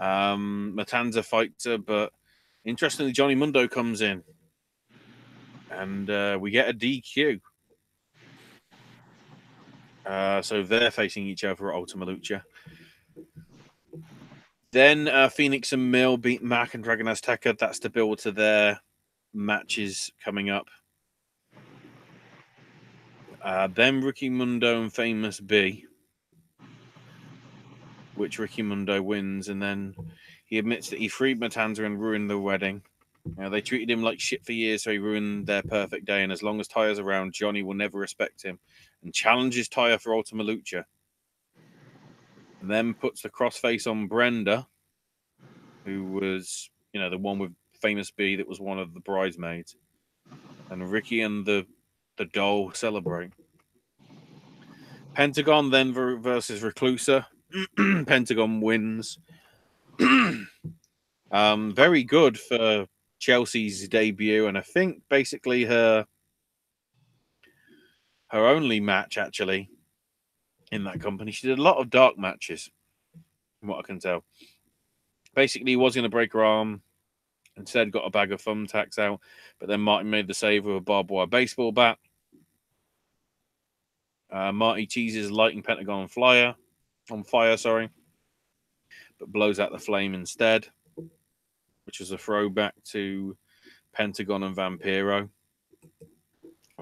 Matanza fights her, but interestingly, Johnny Mundo comes in. And we get a DQ. So they're facing each other at Ultima Lucha. Then Phoenix and Mill beat Mac and Dragon Azteca. That's to build to their matches coming up. Then Ricky Mundo and Famous B, which Ricky Mundo wins, and then he admits that he freed Matanza and ruined the wedding. They treated him like shit for years, so he ruined their perfect day, and as long as Taya's around, Johnny will never respect him, and challenges Taya for Ultima Lucha. And then puts the crossface on Brenda, who was, the one with Famous B that was one of the bridesmaids. And Ricky and the doll celebrate. Pentagon then versus Reclusa. Pentagon wins. Very good for Chelsea's debut, and I think basically her only match actually in that company. She did a lot of dark matches, from what I can tell. Basically, he was going to break her arm. Instead, got a bag of thumbtacks out, but then Martin made the save with a barbed wire baseball bat. Marty teases lighting Pentagon on fire, but blows out the flame instead, which was a throwback to Pentagon and Vampiro,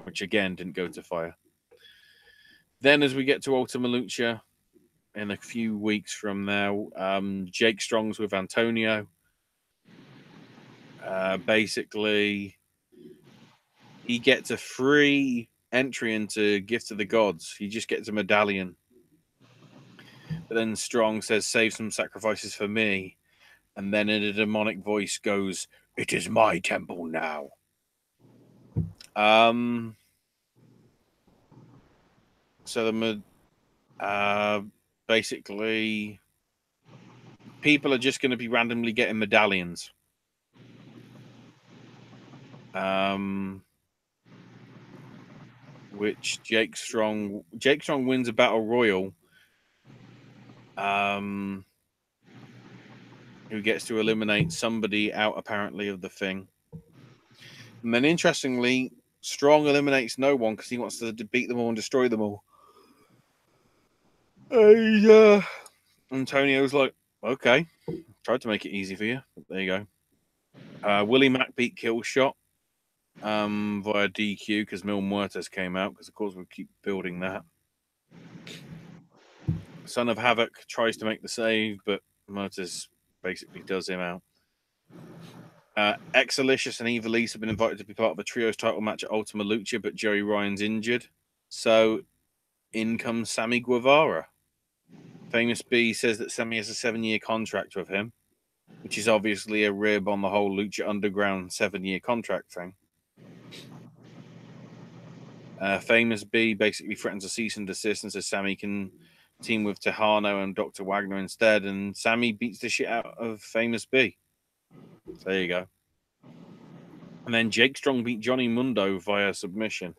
which again didn't go to fire. Then, as we get to Ultima Lucha in a few weeks from now, Jake Strong's with Antonio. Basically, he gets a free entry into Gift of the Gods. He just gets a medallion. But then Strong says, "Save some sacrifices for me." And then in a demonic voice goes, "It is my temple now." So basically, people are just going to be randomly getting medallions. Which Jake Strong wins a battle royal. Who gets to eliminate somebody out apparently of the thing. And then interestingly, Strong eliminates no one because he wants to beat them all and destroy them all. Antonio's like, okay, tried to make it easy for you. There you go. Willie Mack beat Killshot via DQ because Mil Muertes came out, because of course we'll keep building that. Son of Havoc tries to make the save, but Muertes basically does him out. Exalicious and Ivelisse have been invited to be part of a trios title match at Ultima Lucha, but Joey Ryan's injured. So in comes Sammy Guevara. Famous B says that Sammy has a 7-year contract with him, which is obviously a rib on the whole Lucha Underground 7-year contract thing. Famous B basically threatens a cease and desist and says Sammy can team with Tejano and Dr. Wagner instead, and Sammy beats the shit out of Famous B. So there you go. And then Jake Strong beat Johnny Mundo via submission.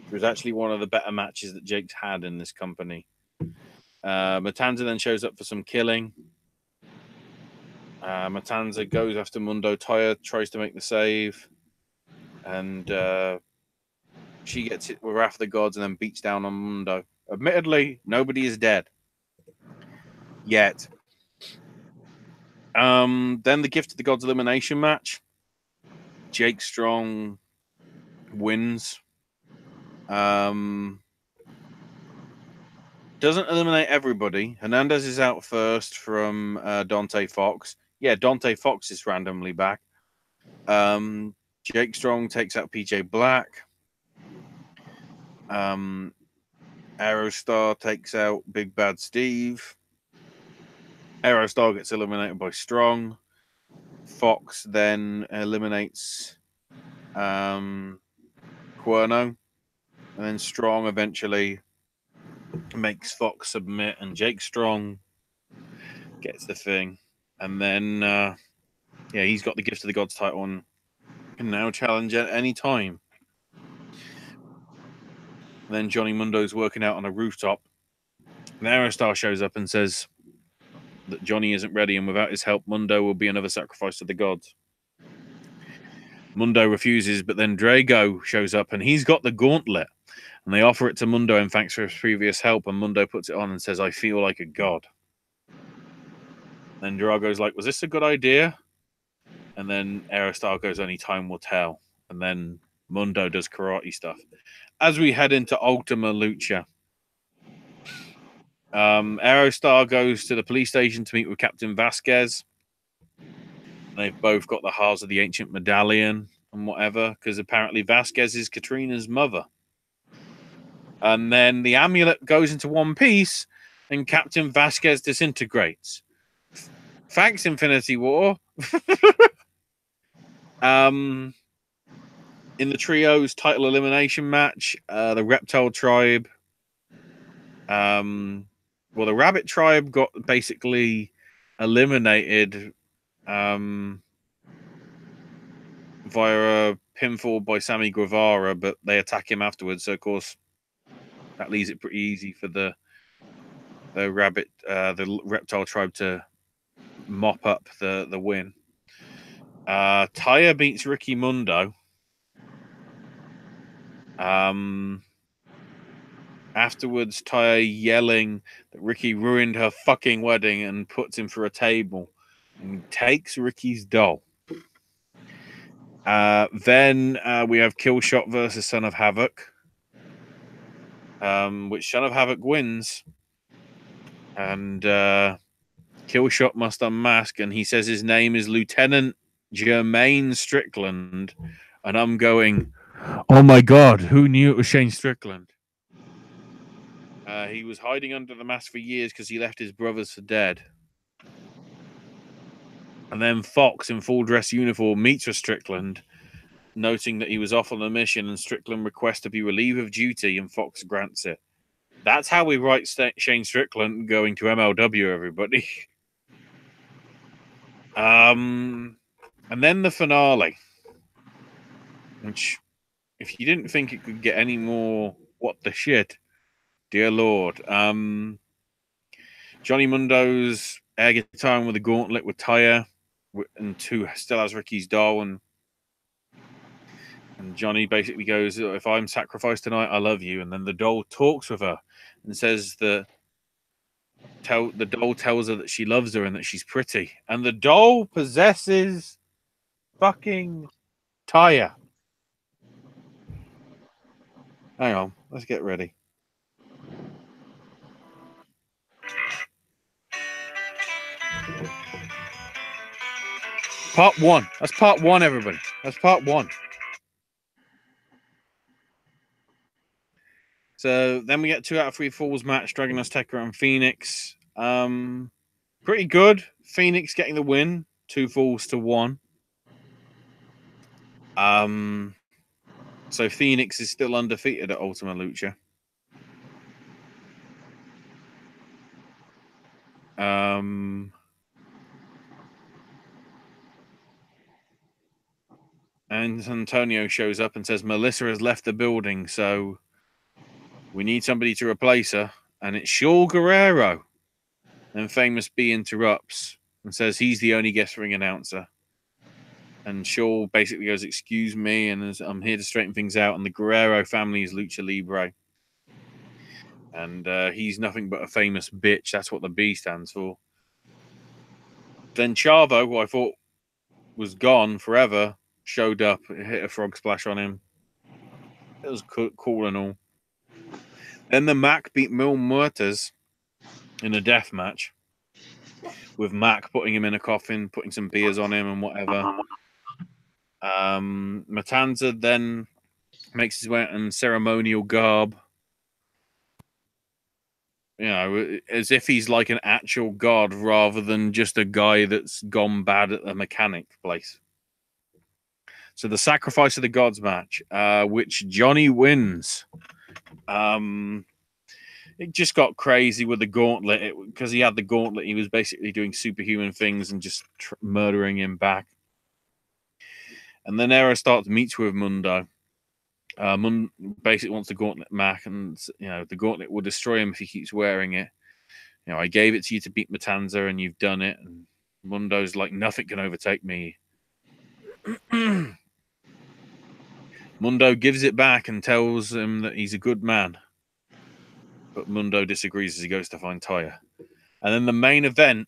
It was actually one of the better matches that Jake's had in this company. Matanza then shows up for some killing. Matanza goes after Mundo. Taya tries to make the save, and she gets hit with Wrath of the Gods and then beats down on Mundo. Admittedly, nobody is dead yet. Then the Gift of the Gods elimination match. Jake Strong wins. Doesn't eliminate everybody. Hernandez is out first from Dante Fox. Yeah, Dante Fox is randomly back. Jake Strong takes out PJ Black. Aerostar takes out Big Bad Steve. Aerostar gets eliminated by Strong. Fox then eliminates Cuerno. And then Strong eventually makes Fox submit, and Jake Strong gets the thing. And then, he's got the Gift of the Gods title and can now challenge at any time. And then Johnny Mundo's working out on a rooftop. And Aerostar shows up and says that Johnny isn't ready, and without his help, Mundo will be another sacrifice to the gods. Mundo refuses, but then Drago shows up, and he's got the gauntlet. And they offer it to Mundo in thanks for his previous help, and Mundo puts it on and says, "I feel like a god." Then Drago's like, "Was this a good idea?" And then Aerostar goes, "Only time will tell." And then Mundo does karate stuff. As we head into Ultima Lucha, Aerostar goes to the police station to meet with Captain Vasquez. They've both got the Hearts of the Ancient Medallion and whatever, because apparently Vasquez is Katrina's mother. And then the amulet goes into one piece, and Captain Vasquez disintegrates. Thanks, Infinity War. In the trios title elimination match, the Reptile Tribe, the Rabbit Tribe got basically eliminated via a pinfall by Sammy Guevara, but they attack him afterwards. So of course, that leaves it pretty easy for the Reptile Tribe to mop up the win. Taya beats Ricky Mundo. Afterwards, Taya yelling that Ricky ruined her fucking wedding and puts him through a table and takes Ricky's doll. Then we have Killshot versus Son of Havoc, which Son of Havoc wins. And Killshot must unmask, and he says his name is Lieutenant Jermaine Strickland. And I'm going, oh my God, who knew it was Shane Strickland? He was hiding under the mask for years because he left his brothers for dead. And then Fox, in full dress uniform, meets with Strickland, noting that he was off on a mission, and Strickland requests to be relieved of duty, and Fox grants it. That's how we write Shane Strickland going to MLW, everybody. And then the finale, which, if you didn't think it could get any more what the shit, dear Lord. Johnny Mundo's air guitar with a gauntlet with Taya, and two still has Ricky's doll, and Johnny basically goes, "If I'm sacrificed tonight, I love you." And then the doll talks with her and says the doll tells her that she loves her and that she's pretty. And the doll possesses fucking Taya. Hang on, let's get ready. Part one. That's part one, everybody. That's part one. So then we get 2 out of 3 falls match, Dragon Azteca and Phoenix. Pretty good. Phoenix getting the win, 2 falls to 1. So Phoenix is still undefeated at Ultima Lucha. And Antonio shows up and says Melissa has left the building, so we need somebody to replace her, and it's Shaul Guerrero. Then Famous B interrupts and says he's the only guest ring announcer. And Shaw basically goes, "Excuse me," and I'm here to straighten things out. And the Guerrero family is Lucha Libre. And he's nothing but a famous bitch. That's what the B stands for. Then Chavo, who I thought was gone forever, showed up, hit a frog splash on him. It was cool and all. Then the Mac beat Mil Muertes in a death match, with Mac putting him in a coffin, putting some beers on him and whatever. Matanza then makes his way out in ceremonial garb, as if he's like an actual god rather than just a guy that's gone bad at the mechanic place. So the Sacrifice of the Gods match, which Johnny wins. It just got crazy with the gauntlet. Because he had the gauntlet, he was basically doing superhuman things and just murdering him back. And then Era starts meets with Mundo. Basically wants the gauntlet back, and the gauntlet will destroy him if he keeps wearing it. I gave it to you to beat Matanza, and you've done it. And Mundo's like, nothing can overtake me. Mundo gives it back and tells him that he's a good man. But Mundo disagrees as he goes to find Taya. And then the main event,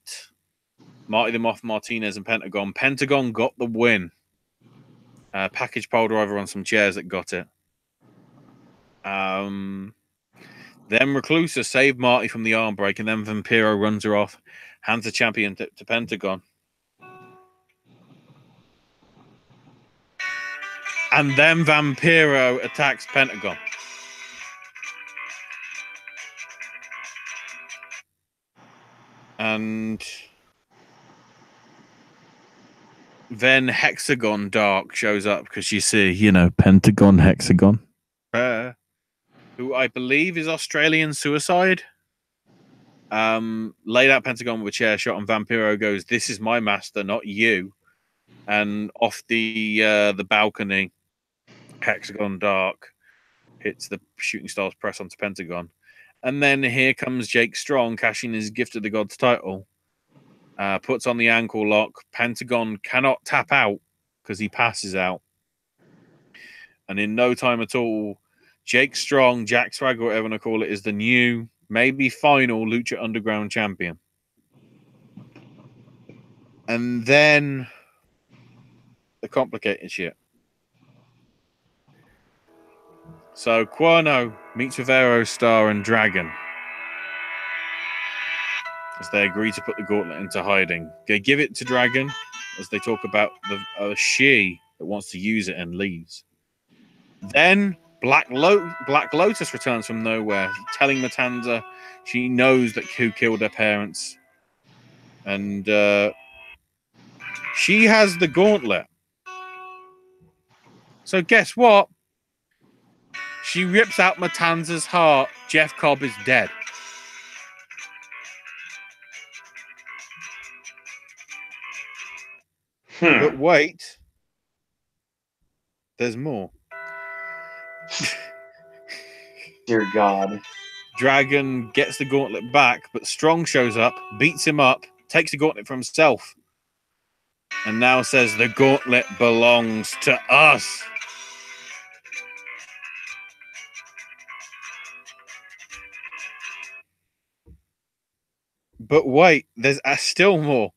Marty the Moth Martinez and Pentagon. Pentagon got the win. Package pile driver on some chairs that got it. Then Reclusa saved Marty from the arm break, and then Vampiro runs her off, hands the champion to Pentagon. And then Vampiro attacks Pentagon. And then Hexagon Dark shows up because you see, Pentagon, Hexagon. Who I believe is Australian Suicide. Laid out Pentagon with a chair shot, and Vampiro goes, "This is my master, not you." And off the balcony, Hexagon Dark hits the Shooting Stars press onto Pentagon. And then here comes Jake Strong cashing his Gift of the Gods title. Puts on the ankle lock. Pentagon cannot tap out because he passes out. And in no time at all, Jake Strong, Jack Swagger, whatever you want to call it, is the new, maybe final Lucha Underground champion. And then the complicated shit. So Cuerno meets with Aerostar and Dragon as they agree to put the gauntlet into hiding. They give it to Dragon as they talk about the she that wants to use it and leaves. Then Black Lotus returns from nowhere, telling Matanza she knows that who killed her parents. And she has the gauntlet. So guess what? She rips out Matanza's heart. Jeff Cobb is dead. But wait. There's more. Dear God. Dragon gets the gauntlet back, but Strong shows up, beats him up, takes the gauntlet for himself, and now says the gauntlet belongs to us. But wait, there's still more.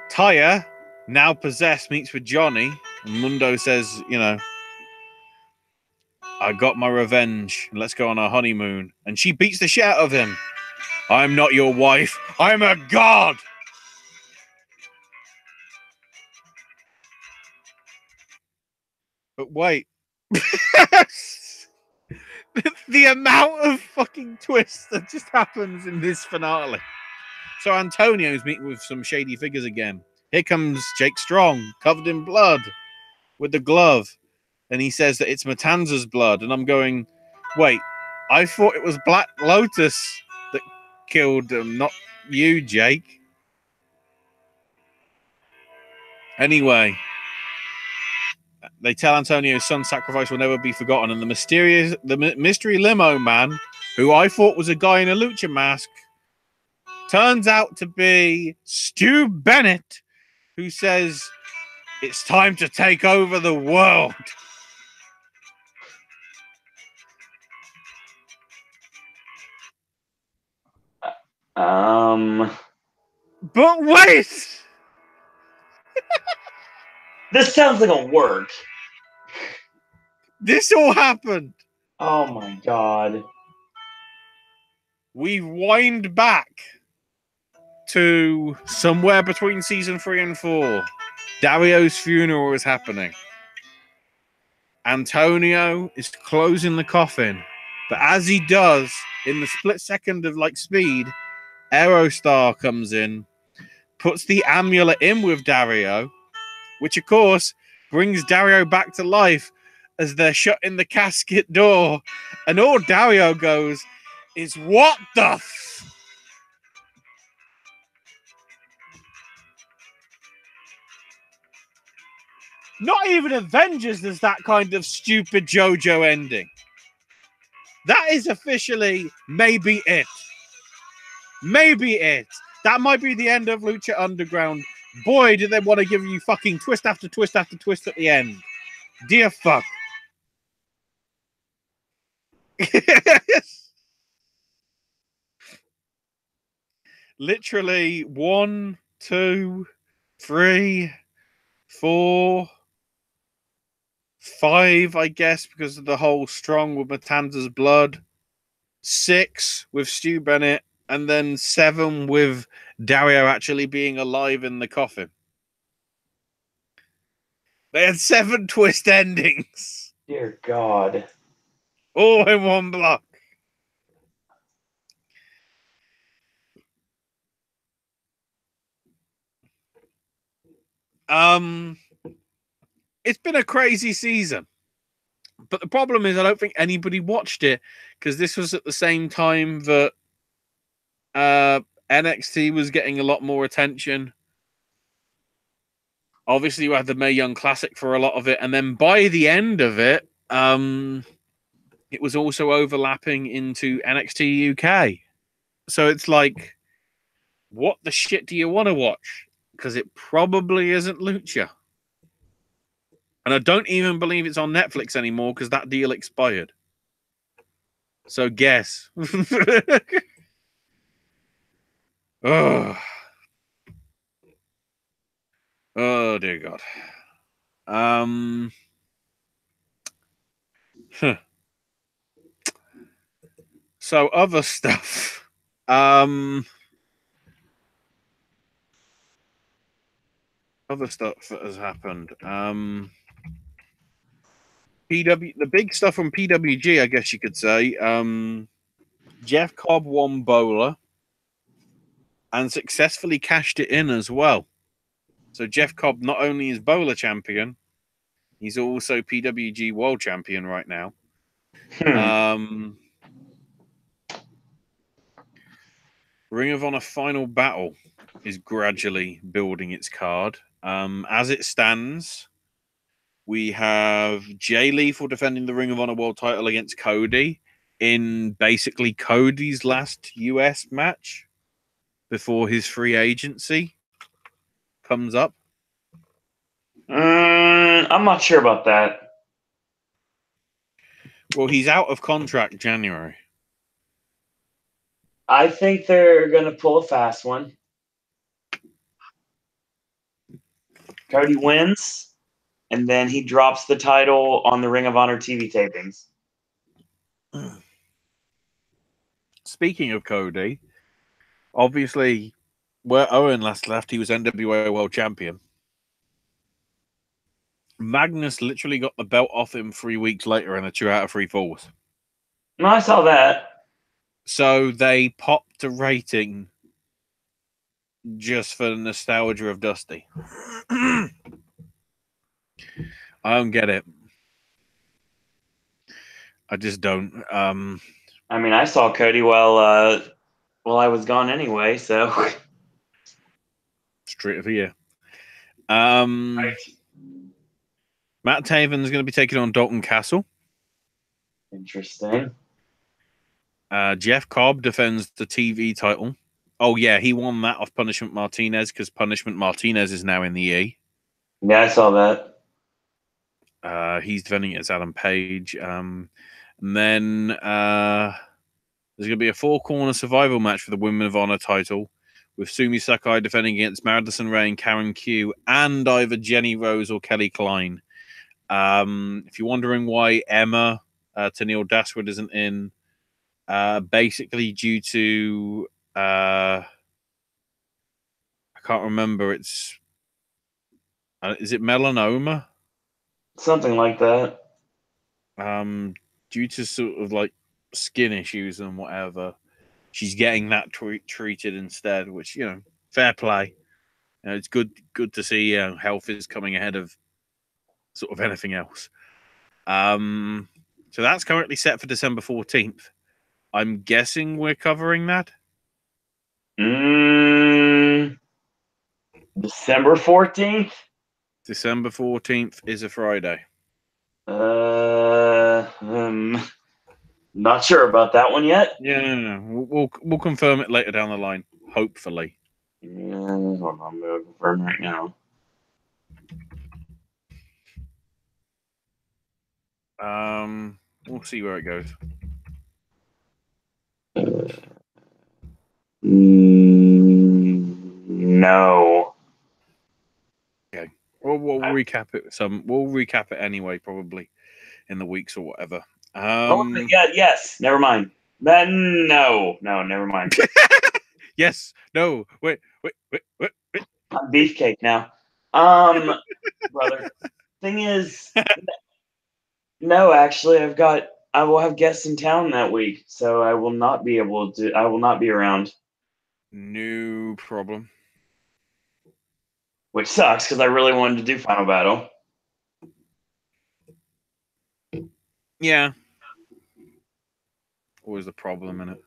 Taya, now possessed, meets with Johnny. And Mundo says, I got my revenge. Let's go on our honeymoon. And she beats the shit out of him. I'm not your wife. I'm a god. But wait. The amount of fucking twists that just happens in this finale. So Antonio's meeting with some shady figures again. Here comes Jake Strong, covered in blood, with the glove. And he says that it's Matanza's blood. And I'm going, wait, I thought it was Black Lotus that killed him, not you, Jake. Anyway, they tell Antonio's son's sacrifice will never be forgotten. And the mystery limo man, who I thought was a guy in a lucha mask, Turns out to be Stu Bennett, who says it's time to take over the world. But wait! This sounds like a work. This all happened. Oh my god. We wind back to somewhere between season 3 and 4. Dario's funeral is happening. Antonio is closing the coffin. But as he does, in the split second of like speed, Aerostar comes in, puts the amulet in with Dario, which of course brings Dario back to life as they're shutting the casket door. And all Dario goes is, what the Not even Avengers does that kind of stupid JoJo ending. That is officially maybe it. Maybe it. That might be the end of Lucha Underground. Boy, do they want to give you fucking twist after twist after twist at the end. Dear fuck. Literally 1, 2, 3, 4, 5, I guess, because of the whole strong with Matanza's blood. 6 with Stu Bennett, and then 7 with Dario actually being alive in the coffin. They had 7 twist endings. Dear God. All in one block. It's been a crazy season. But the problem is I don't think anybody watched it because this was at the same time that NXT was getting a lot more attention. Obviously, you had the Mae Young Classic for a lot of it. And then by the end of it, it was also overlapping into NXT UK. So it's like, what the shit do you want to watch? Because it probably isn't Lucha. And I don't even believe it's on Netflix anymore because that deal expired. So guess. Oh. Oh dear God. So other stuff. Other stuff that has happened. The big stuff from PWG, I guess you could say. Jeff Cobb won Bowler and successfully cashed it in as well. So Jeff Cobb not only is Bowler champion, he's also PWG World Champion right now. Ring of Honor Final Battle is gradually building its card. As it stands, we have Jay Lethal defending the Ring of Honor World title against Cody in basically Cody's last US match before his free agency comes up. I'm not sure about that. Well, he's out of contract January. I think they're going to pull a fast one. Cody wins, and then he drops the title on the Ring of Honor TV tapings. Speaking of Cody, obviously, where Owen last left, he was NWA World Champion. Magnus literally got the belt off him 3 weeks later in a 2 out of 3 falls. No, I saw that. So they popped a rating just for the nostalgia of Dusty. I don't get it. I just don't. I mean, I saw Cody while I was gone anyway, so. Straight over here. Right. Matt Taven's going to be taking on Dalton Castle. Interesting. Jeff Cobb defends the TV title Oh, yeah, he won that off Punishment Martinez because Punishment Martinez is now in the E. Yeah, I saw that. He's defending it as Adam Page. And then there's going to be a four-corner survival match for the Women of Honor title with Sumi Sakai defending against Madison Ray and Karen Q and either Jenny Rose or Kelly Klein. If you're wondering why Emma Tennille Dashwood isn't in, basically due to I can't remember. It's is it melanoma? Something like that. Due to sort of like skin issues and whatever, she's getting that treated instead. Which fair play. It's good to see health is coming ahead of sort of anything else. So that's currently set for December 14th. I'm guessing we're covering that. December 14th? December 14th is a Friday. Not sure about that one yet. Yeah, no. We'll confirm it later down the line, hopefully. Yeah, hold on, I'm going to confirm right now. We'll see where it goes. No. Okay. We'll recap it. We'll recap it anyway, probably in the weeks or whatever. Yes. Never mind. No, never mind. Yes. No. Wait. I'm beefcake now. Brother. Thing is, no, actually, I will have guests in town that week, so I will not be around. No problem. Which sucks because I really wanted to do Final Battle. Yeah. Always a problem in it.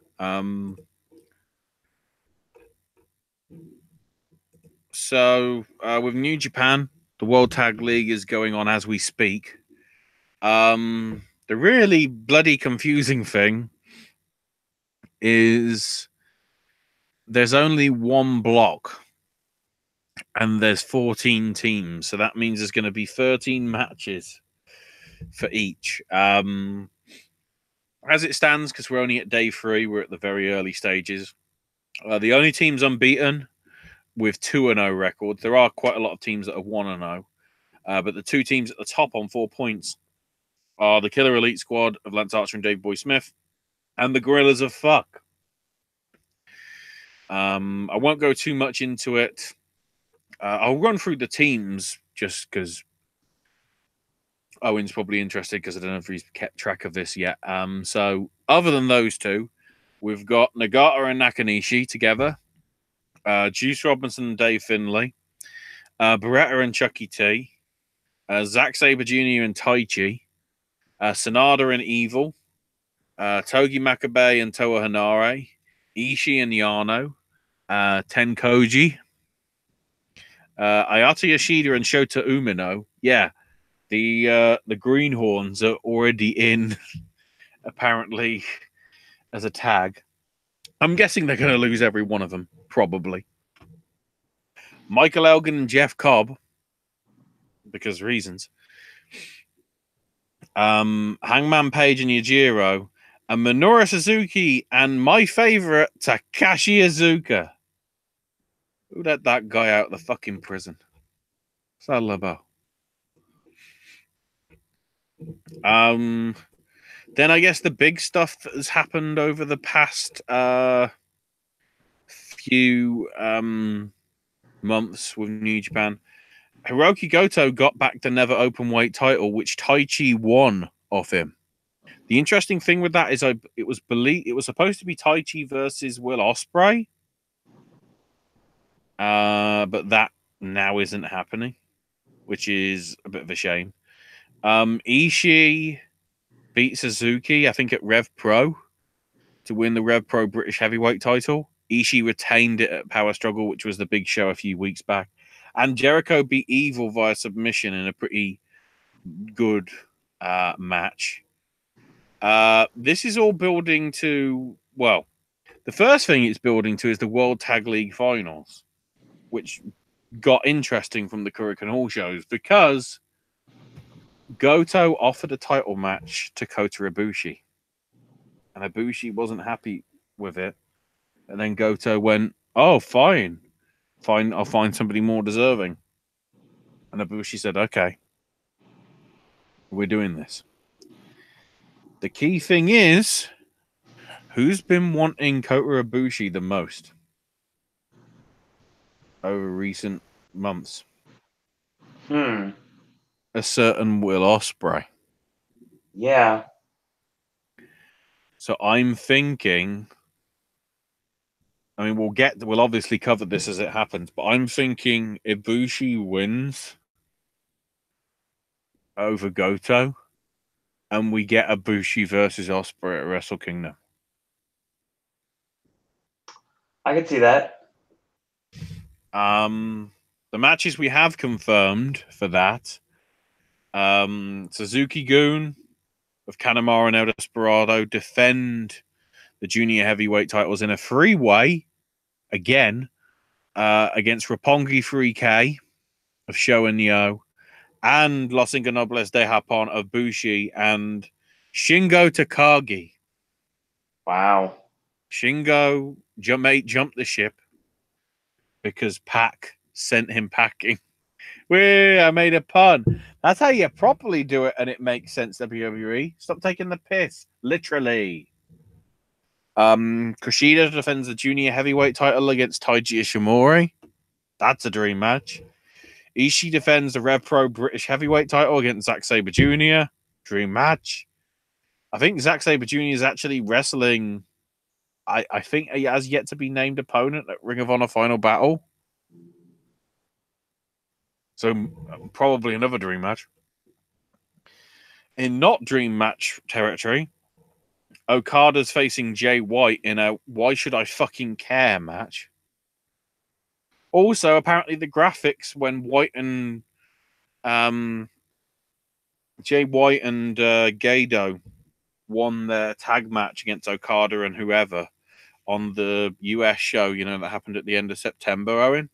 So with New Japan, the World Tag League is going on as we speak. The really bloody confusing thing is there's only one block and there's 14 teams. So that means there's going to be 13 matches for each. As it stands, because we're only at day 3, we're at the very early stages. The only teams unbeaten with 2-0 records. There are quite a lot of teams that are 1-0. But the two teams at the top on 4 points are the Killer Elite Squad of Lance Archer and Dave Boy Smith and the Gorillas of Fuck. I won't go too much into it. I'll run through the teams just because Owen's probably interested because I don't know if he's kept track of this yet. So other than those two, we've got Nagata and Nakanishi together, Juice Robinson and Dave Finlay, Beretta and Chucky T, Zack Sabre Jr. and Taichi, Sanada and Evil, Togi Makabe and Toa Hanare, Ishii and Yano, Tenkoji, Ayata Yoshida and Shota Umino. Yeah, the Greenhorns are already in, apparently, as a tag. I'm guessing they're going to lose every one of them, probably. Michael Elgin and Jeff Cobb, because reasons. Hangman Page and Yujiro, and Minoru Suzuki, and my favorite, Takashi Iizuka. Who let that guy out of the fucking prison? What's that all about? Then I guess the big stuff that has happened over the past few months with New Japan. Hiroki Goto got back the Never Openweight title, which Taichi won off him. The interesting thing with that is it was supposed to be Taichi versus Will Ospreay, but that now isn't happening, which is a bit of a shame. Ishii beat Suzuki, I think, at Rev Pro to win the Rev Pro British Heavyweight title. Ishii retained it at Power Struggle, which was the big show a few weeks back. And Jericho beat Evil via submission in a pretty good match. This is all building to, well, The first thing it's building to is the World Tag League Finals, which got interesting from the Korakuen Hall shows because Goto offered a title match to Kota Ibushi, and Ibushi wasn't happy with it. And then Goto went, "Oh, fine, I'll find somebody more deserving." And Ibushi said, "Okay, we're doing this." The key thing is, who's been wanting Kota Ibushi the most over recent months? A certain Will Ospreay. Yeah. So I'm thinking, I mean, we'll obviously cover this as it happens, but I'm thinking Ibushi wins over Goto, and we get Ibushi versus Ospreay at Wrestle Kingdom. I could see that. The matches we have confirmed for that, Suzuki-gun of Kanemaru and El Desperado defend the junior heavyweight titles in a three-way again against Roppongi 3K of Sho and Yo and Los Ingobernables de Japón of Bushi and Shingo Takagi. Wow. Shingo jumped the ship because Pac sent him packing. I made a pun. That's how you properly do it, and it makes sense, WWE. Stop taking the piss. Literally. Kushida defends the junior heavyweight title against Taiji Ishimori. That's a dream match. Ishii defends the Rev Pro British heavyweight title against Zack Sabre Jr. Dream match. I think Zack Sabre Jr. is actually wrestling. I think he has yet to be named opponent at Ring of Honor Final Battle. So probably another dream match. In not dream match territory, Okada's facing Jay White in a Why Should I Fucking Care match. Also, apparently the graphics when White and Jay White and Gado won their tag match against Okada and whoever on the US show, that happened at the end of September, Owen.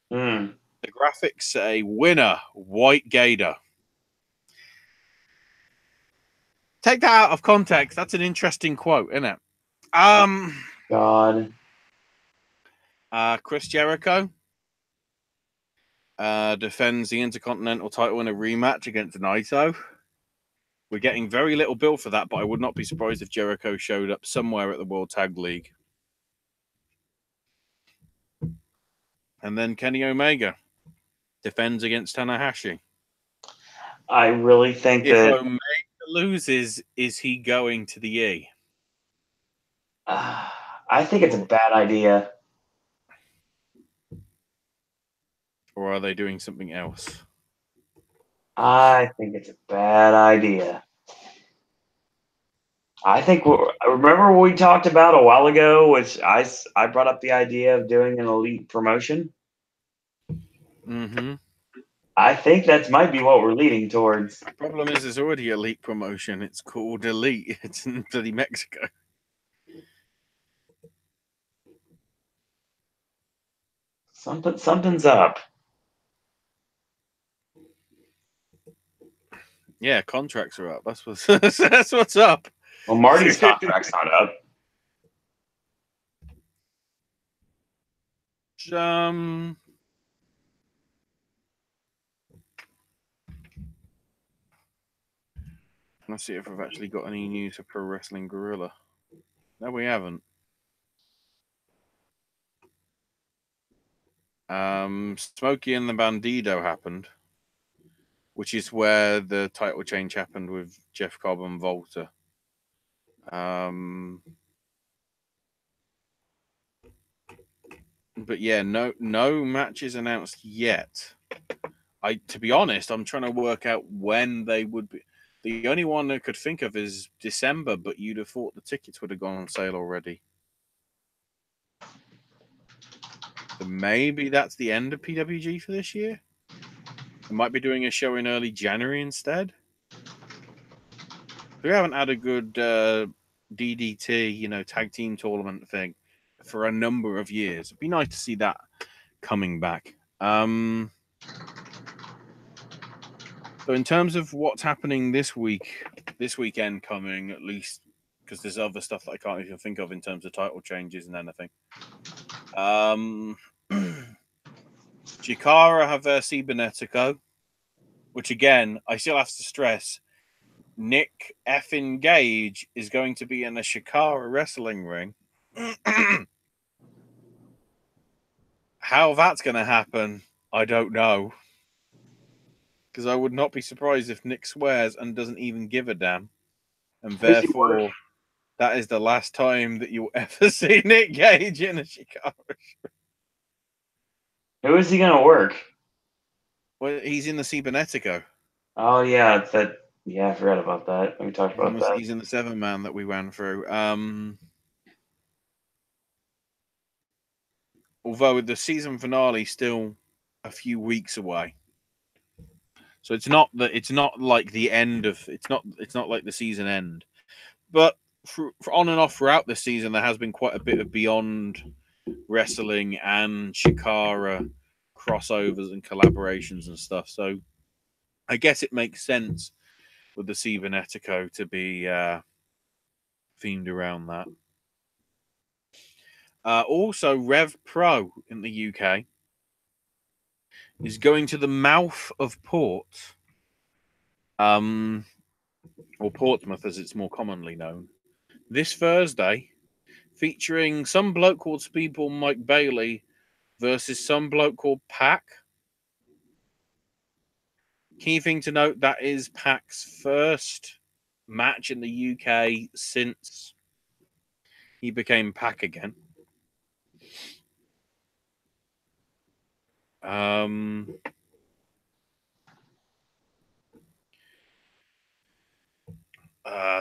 The graphics say winner, White Gado. Take that out of context. That's an interesting quote, isn't it? God. Chris Jericho defends the Intercontinental title in a rematch against Naito. We're getting very little bill for that, but I would not be surprised if Jericho showed up somewhere at the World Tag League. And then Kenny Omega defends against Tanahashi. I really think if that Omega loses, is he going to the E? I think it's a bad idea. Or are they doing something else? I think it's a bad idea. I think remember what we talked about a while ago, which I brought up the idea of doing an elite promotion. Mm-hmm. I think that might be what we're leading towards. The problem is there's already elite promotion. It's called Elite. It's in bloody Mexico. Something's up. Yeah, contracts are up. That's what's up. Well, Marty's contract's not up. Let's see if we've actually got any news for Pro Wrestling Guerrilla. No, we haven't. Smokey and the Bandido happened, which is where the title change happened with Jeff Cobb and Volta. But yeah, no matches announced yet. To be honest, I'm trying to work out when they would be. The only one I could think of is December, but you'd have thought the tickets would have gone on sale already. So maybe that's the end of PWG for this year. I might be doing a show in early January instead. We haven't had a good DDT, tag team tournament thing for a number of years. It'd be nice to see that coming back. So in terms of what's happening this weekend coming, at least, because there's other stuff that I can't even think of in terms of title changes and anything. Chikara have their Cibernetico, which again, I still have to stress, Nick effing Gage is going to be in a Chikara wrestling ring. How that's going to happen, I don't know. Because I would not be surprised if Nick swears and doesn't even give a damn. And therefore, that is the last time that you'll ever see Nick Gage in a Chikara. Who is he going to work? Well, he's in the Cibernetico. Oh, yeah. I forgot about that. We talked about that. He's in the 7-man that we ran through. Although the season finale is still a few weeks away. So it's not like the end of it's not like the season end. But for on and off throughout the season, there has been quite a bit of Beyond Wrestling and Chikara crossovers and collaborations and stuff. So I guess it makes sense with the Cibernetico to be themed around that. Also, Rev Pro in the UK is going to the mouth of port, or Portsmouth as it's more commonly known, this Thursday, featuring some bloke called Speedball Mike Bailey versus some bloke called Pac. Key thing to note, that is Pac's first match in the UK since he became Pac again.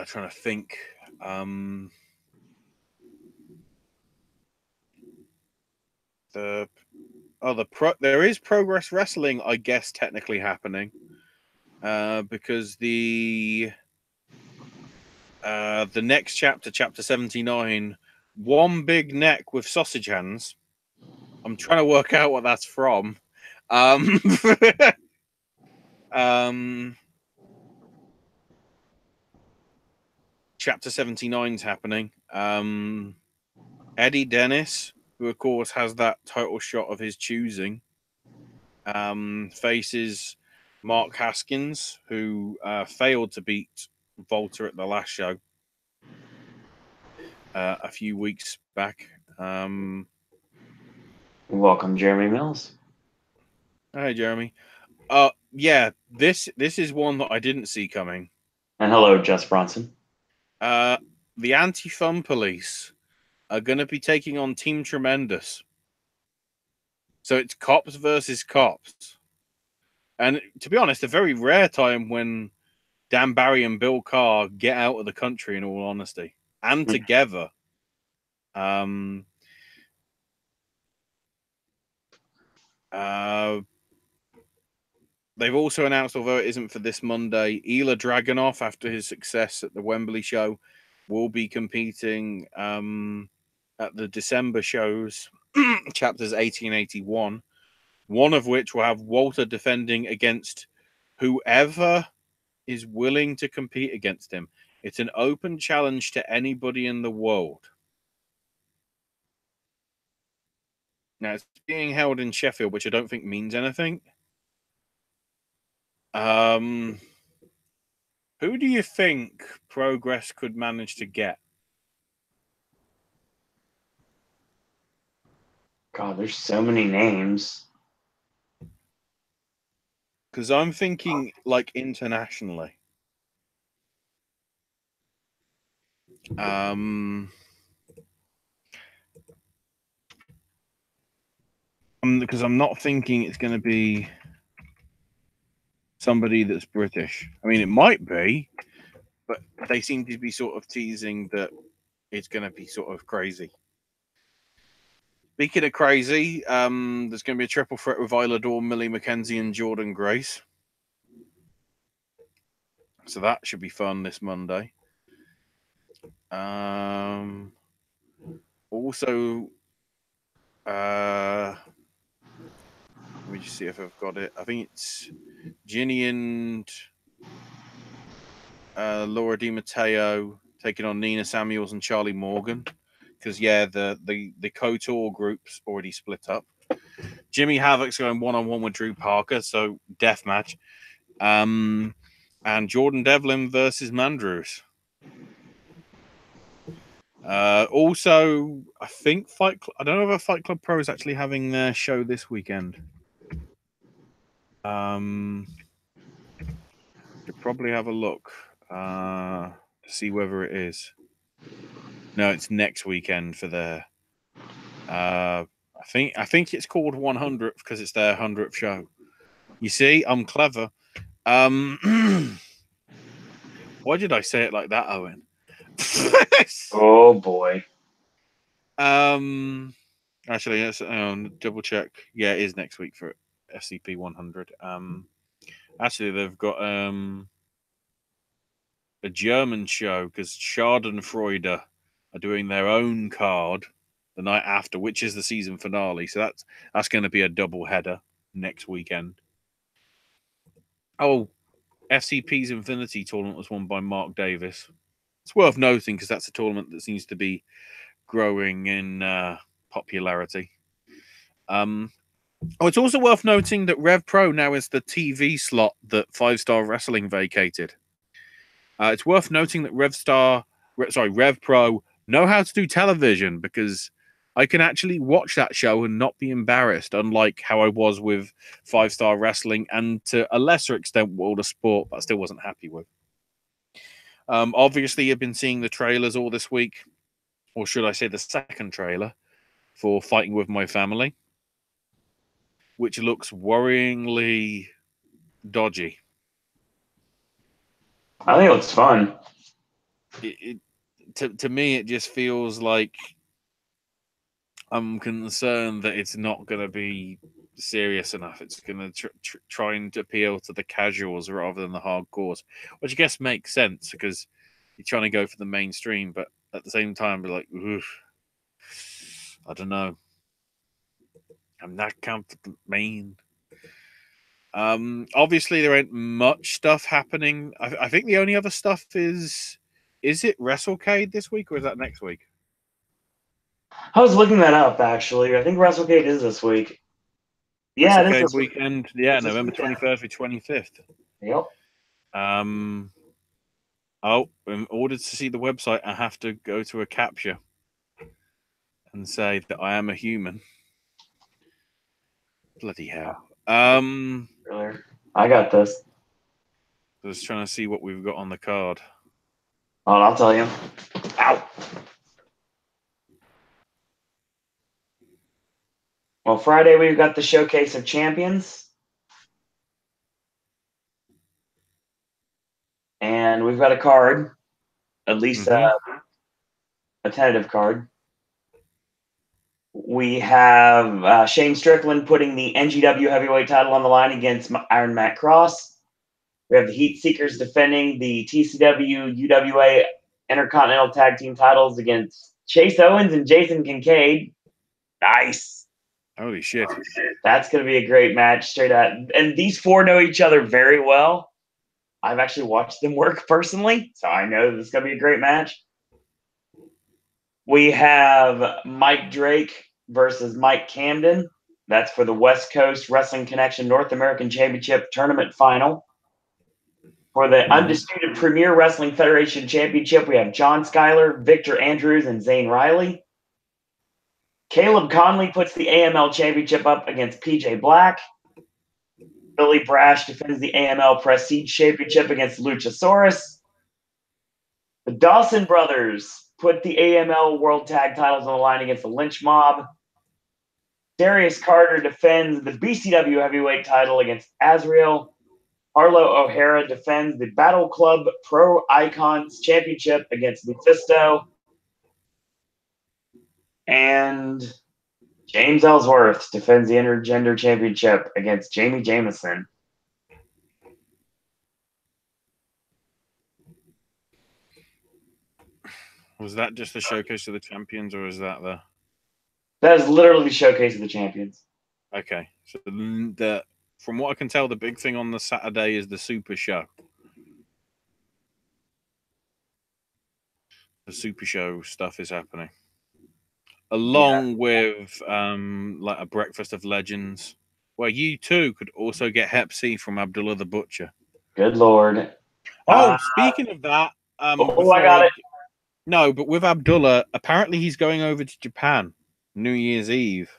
Trying to think. There is Progress Wrestling, I guess, technically happening, because the next chapter, chapter 79, One Big Neck with Sausage Hands. I'm trying to work out what that's from. Chapter 79 is happening. Eddie Dennis, who of course has that title shot of his choosing, faces Mark Haskins, who failed to beat Volta at the last show a few weeks back. Welcome, Jeremy Mills. Hi, Jeremy. Yeah, this is one that I didn't see coming. And hello, Jess Bronson. The Anti-Fun Police are going to be taking on Team Tremendous. So it's cops versus cops. And to be honest, a very rare time when Dan Barry and Bill Carr get out of the country, in all honesty, and together. They've also announced, although it isn't for this Monday, Ela Dragunov, after his success at the Wembley show, will be competing at the December shows, chapters 80 and 81, one of which will have Walter defending against whoever is willing to compete against him. It's an open challenge to anybody in the world. Now, it's being held in Sheffield, which I don't think means anything. Who do you think Progress could manage to get? God, there's so many names. Because I'm thinking like internationally. Because I'm not thinking it's going to be somebody that's British. I mean, it might be, but they seem to be sort of teasing that it's going to be sort of crazy. Speaking of crazy, there's going to be a triple threat with Isla Dawn, Millie McKenzie, and Jordan Grace. So that should be fun this Monday. Also, let me just see if I've got it. I think it's Ginny and Laura Di Matteo taking on Nina Samuels and Charlie Morgan. Because the KOTOR group's already split up. Jimmy Havoc's going one-on-one with Drew Parker, so death match. And Jordan Devlin versus Mandrews. Also, I think Fight Club. I don't know if Fight Club Pro is actually having their show this weekend. Should probably have a look to see whether it is. No, it's next weekend for their. I think it's called 100th because it's their 100th show. You see, I'm clever. Why did I say it like that, Owen? Oh boy. Actually, let's double check. Yeah, it is next week for FCP 100. Actually, they've got a German show because Schadenfreude are doing their own card the night after, which is the season finale. So that's going to be a double header next weekend. Oh, FCP's Infinity tournament was won by Mark Davis. It's worth noting because that's a tournament that seems to be growing in popularity. It's also worth noting that Rev Pro now is the TV slot that 5-Star Wrestling vacated. It's worth noting that Rev Pro know how to do television because I can actually watch that show and not be embarrassed, unlike how I was with 5-Star Wrestling and to a lesser extent World of Sport, but I still wasn't happy with. Obviously, you've been seeing the trailers all this week, or should I say the second trailer for Fighting With My Family, which looks worryingly dodgy. I think it looks fun. To me, it just feels like I'm concerned that it's not going to be serious enough. It's going to try and appeal to the casuals rather than the hardcores, which I guess makes sense because you're trying to go for the mainstream, but at the same time, be like, oof, I don't know. I'm not confident, man. Obviously, there ain't much stuff happening. I think the only other stuff is it WrestleCade this week or is that next week? I was looking that up actually. I think WrestleCade is this week. Yeah, it is this weekend. Yeah, November 21st to 25th. Yep. In order to see the website, I have to go to a capture and say that I am a human. Bloody hell. I got this. I was trying to see what we've got on the card. Oh, I'll tell you. Ow. Well, Friday we've got the Showcase of Champions. And we've got a card, at least a tentative card. We have Shane Strickland putting the NGW heavyweight title on the line against Iron Matt Cross. We have the Heat Seekers defending the TCW UWA Intercontinental Tag Team titles against Chase Owens and Jason Kincaid. Nice. Holy shit. That's going to be a great match straight out. And these four know each other very well. I've actually watched them work personally, so I know this is going to be a great match. We have Mike Drake versus Mike Camden. That's for the West Coast Wrestling Connection North American Championship Tournament Final. For the Undisputed Premier Wrestling Federation Championship, we have John Schuyler, Victor Andrews, and Zane Riley. Caleb Conley puts the AML Championship up against PJ Black. Billy Brash defends the AML Prestige Championship against Luchasaurus. The Dawson Brothers put the AML World Tag titles on the line against the Lynch Mob. Darius Carter defends the BCW Heavyweight title against Azrael. Arlo O'Hara defends the Battle Club Pro Icons Championship against Lufisto. And James Ellsworth defends the Intergender Championship against Jamie Jameson. Was that just the showcase of the champions, or is that the? That is literally the showcase of the champions. Okay, so from what I can tell, the big thing on the Saturday is the Super Show. The Super Show stuff is happening, along with like a Breakfast of Legends, where you too could also get Hep C from Abdullah the Butcher. Good Lord. Oh, speaking of that, I got it. No, but with Abdullah, apparently he's going over to Japan New Year's Eve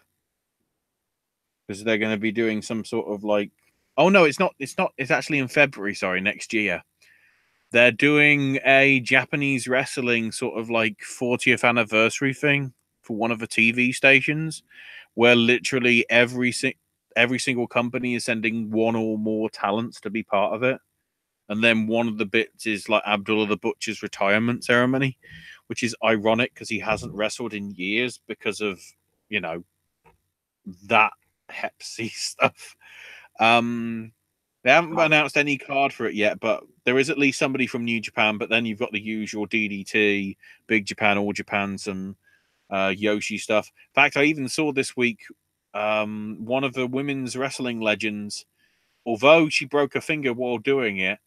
because they're going to be doing some sort of like. Oh no, it's not. It's actually in February. Sorry, next year. They're doing a Japanese wrestling sort of like 40th anniversary thing for one of the TV stations, where literally every single company is sending one or more talents to be part of it. And then one of the bits is like Abdullah the Butcher's retirement ceremony, which is ironic because he hasn't wrestled in years because of, that Hep C stuff. They haven't announced any card for it yet, but there is at least somebody from New Japan. But then you've got the usual DDT, Big Japan, All Japan, some Yoshi stuff. In fact, I even saw this week one of the women's wrestling legends, although she broke her finger while doing it,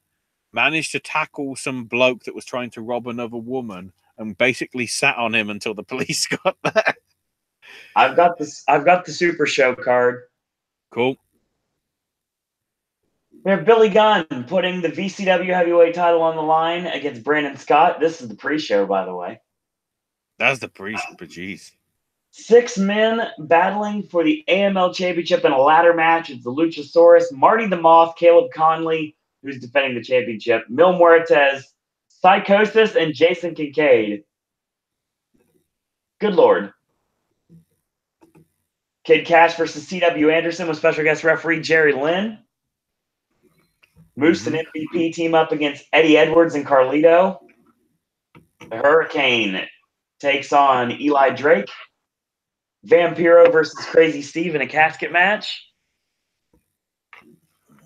managed to tackle some bloke that was trying to rob another woman and basically sat on him until the police got there. I've got the Super Show card. Cool. We have Billy Gunn putting the VCW heavyweight title on the line against Brandon Scott. This is the pre-show, by the way. That's the pre-show, but jeez. 6 men battling for the AML championship in a ladder match. It's the Luchasaurus, Marty the Moth, Caleb Conley, who's defending the championship, Mil Muertes, Psychosis, and Jason Kincaid. Good Lord. Kid Cash versus C.W. Anderson with special guest referee Jerry Lynn. Moose and MVP team up against Eddie Edwards and Carlito. The Hurricane takes on Eli Drake. Vampiro versus Crazy Steve in a casket match.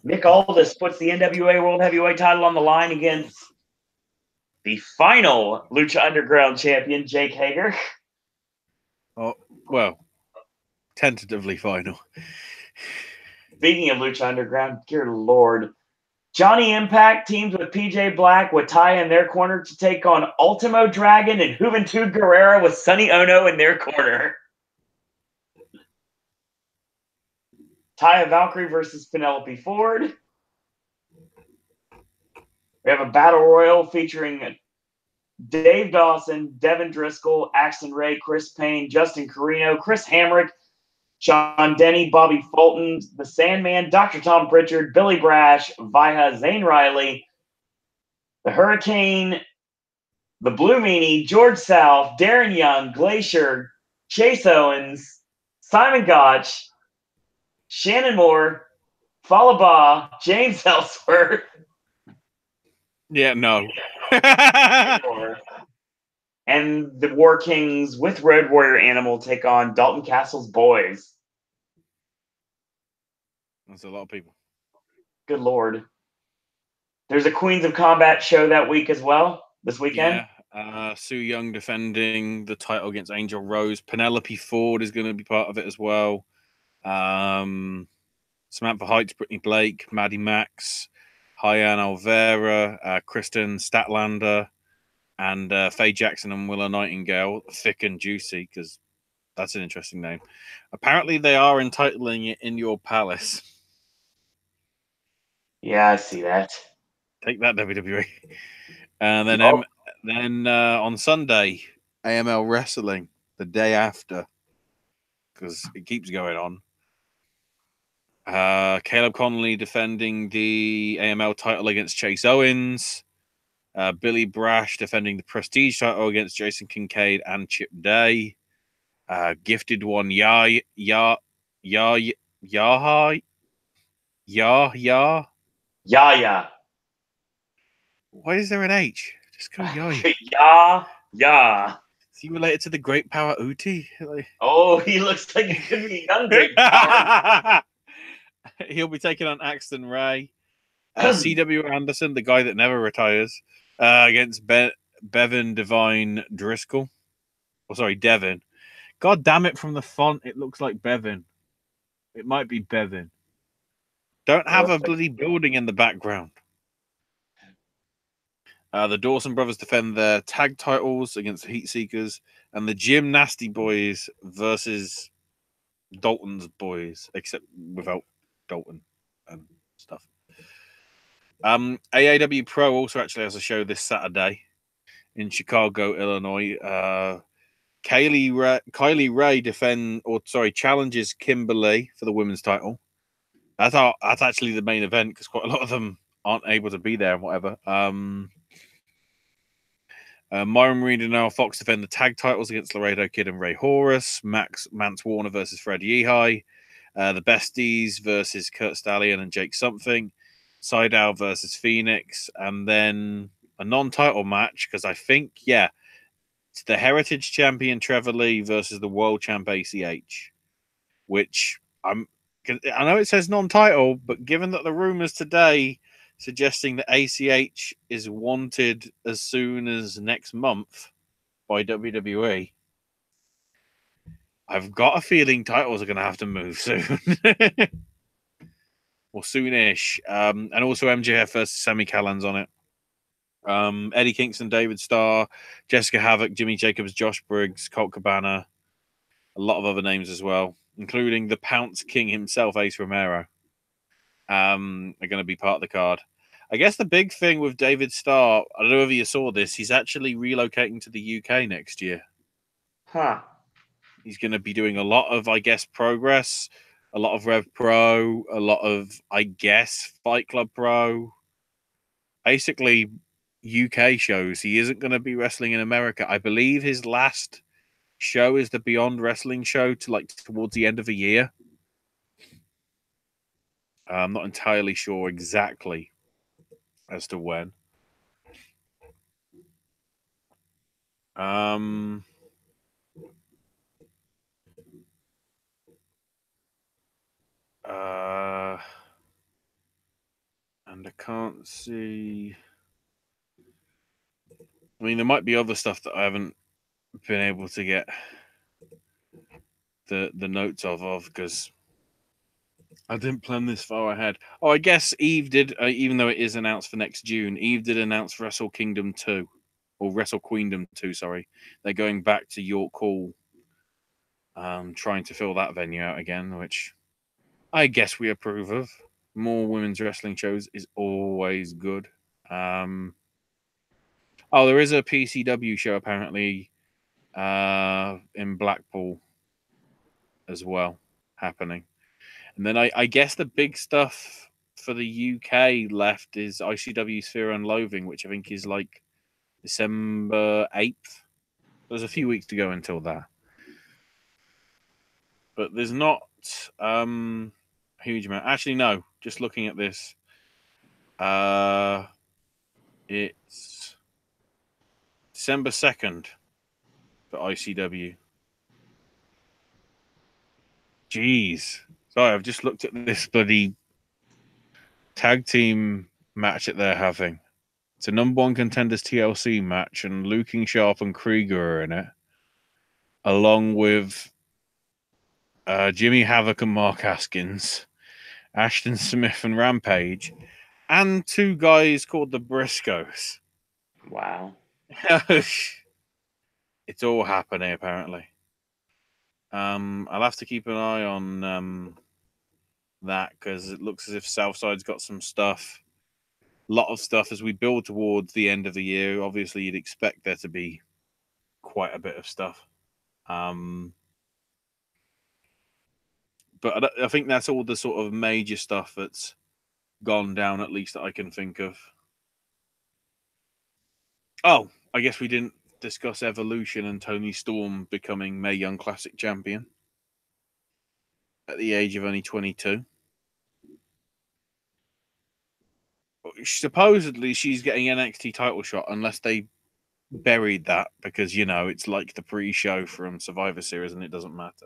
Nick Aldis puts the NWA World Heavyweight title on the line against the final Lucha Underground champion, Jake Hager. Oh, well, tentatively final. Speaking of Lucha Underground, dear Lord. Johnny Impact teams with PJ Black with Ty in their corner to take on Ultimo Dragon and Juventud Guerrera with Sonny Ono in their corner. Taya Valkyrie versus Penelope Ford. We have a battle royal featuring Dave Dawson, Devin Driscoll, Axton Ray, Chris Payne, Justin Carino, Chris Hamrick, Sean Denny, Bobby Fulton, The Sandman, Dr. Tom Pritchard, Billy Brash, Viha, Zane Riley, The Hurricane, The Blue Meanie, George South, Darren Young, Glacier, Chase Owens, Simon Gotch, Shannon Moore, Falaba, James Ellsworth. Yeah, no. And the War Kings with Road Warrior Animal take on Dalton Castle's boys. That's a lot of people. Good Lord. There's a Queens of Combat show that week as well, this weekend. Yeah. Sue Young defending the title against Angel Rose. Penelope Ford is going to be part of it as well. Samantha Heights, Brittany Blake, Maddie Max, Hyann Alvera, Kristen Statlander, and Faye Jackson and Willow Nightingale. Thick and Juicy, because that's an interesting name. Apparently, they are entitling it In Your Palace. Yeah, I see that. Take that, WWE. And then, on Sunday, AML Wrestling, the day after, because it keeps going on. Caleb Conley defending the AML title against Chase Owens. Billy Brash defending the Prestige title against Jason Kincaid and Chip Day. Gifted one, Yaya. Why is there an H? Just go Yaya. Yeah. Is he related to the Great Power Uti? Oh, he looks like he could be a young Great Power. He'll be taking on Axton Ray. C.W. Anderson, the guy that never retires, against Bevan Divine Driscoll. Oh, sorry, Devin. God damn it, from the font, it looks like Bevan. It might be Bevan. Don't have a bloody building in the background. The Dawson brothers defend their tag titles against the Heat Seekers, and the Gym Nasty Boys versus Dalton's boys, except without Dalton and stuff. AAW Pro also actually has a show this Saturday in Chicago, Illinois. Kylie Ray challenges Kimberly for the women's title. That's actually the main event because quite a lot of them aren't able to be there and whatever. Myron Reed and Al Fox defend the tag titles against Laredo Kid and Ray Horus. Mance Warner versus Fred Yehai. The Besties versus Kurt Stallion and Jake Something. Seidel versus Phoenix. And then a non-title match because I think, it's the Heritage Champion Trevor Lee versus the World Champ ACH. Which I know it says non-title, but given that the rumors today suggesting that ACH is wanted as soon as next month by WWE, I've got a feeling titles are going to have to move soon. Or soonish. And also MJF versus Sami Callan's on it. Eddie Kingston, David Starr, Jessica Havoc, Jimmy Jacobs, Josh Briggs, Colt Cabana, a lot of other names as well, including the Pounce King himself, Ace Romero, are going to be part of the card. I guess the big thing with David Starr, I don't know if you saw this, he's actually relocating to the UK next year. Huh. He's going to be doing a lot of, I guess, Progress, a lot of Rev Pro, a lot of, I guess, Fight Club Pro. Basically, UK shows. He isn't going to be wrestling in America. I believe his last show is the Beyond Wrestling show towards the end of the year. I'm not entirely sure exactly as to when. And I can't see. I mean, there might be other stuff that I haven't been able to get the notes of because I didn't plan this far ahead. Oh, I guess Eve did, even though it is announced for next June, Eve did announce Wrestle Kingdom 2, or Wrestle Queendom 2, sorry. They're going back to York Hall, trying to fill that venue out again, which I guess we approve of. More women's wrestling shows is always good. There is a PCW show apparently in Blackpool as well happening. And then I guess the big stuff for the UK left is ICW Sphere and Loathing, which I think is like December 8th. There's a few weeks to go until that. But there's not a huge amount. Actually, no. Just looking at this, it's December 2nd for ICW. Jeez. Sorry, I've just looked at this bloody tag team match that they're having. It's a number one contenders TLC match, and Luking Sharp and Krieger are in it, along with Jimmy Havoc and Mark Haskins, Ashton Smith and Rampage, and two guys called the Briscoes. Wow. It's all happening, apparently. I'll have to keep an eye on that because it looks as if Southside's got some stuff. A lot of stuff as we build towards the end of the year. Obviously, you'd expect there to be quite a bit of stuff. But I think that's all the sort of major stuff that's gone down, at least that I can think of. Oh, I guess we didn't discuss Evolution and Tony Storm becoming Mae Young Classic champion at the age of only 22. Supposedly, she's getting NXT title shot unless they buried that because, it's like the pre-show from Survivor Series and it doesn't matter.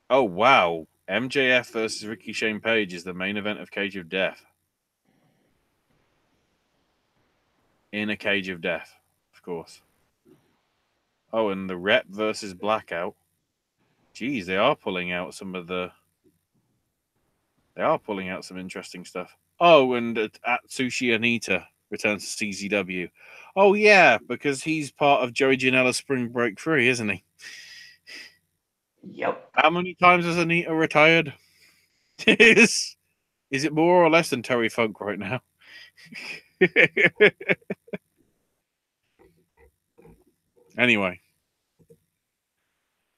Oh, wow. MJF versus Ricky Shane Page is the main event of Cage of Death. in a cage of death, of course. Oh, and the Rep versus Blackout. Geez, they are pulling out some interesting stuff. Oh, and Atsushi Anita returns to CZW. Oh, yeah, because he's part of Joey Janela's Spring Break 3, isn't he? Yep. How many times has Anita retired? Is it more or less than Terry Funk right now? Anyway,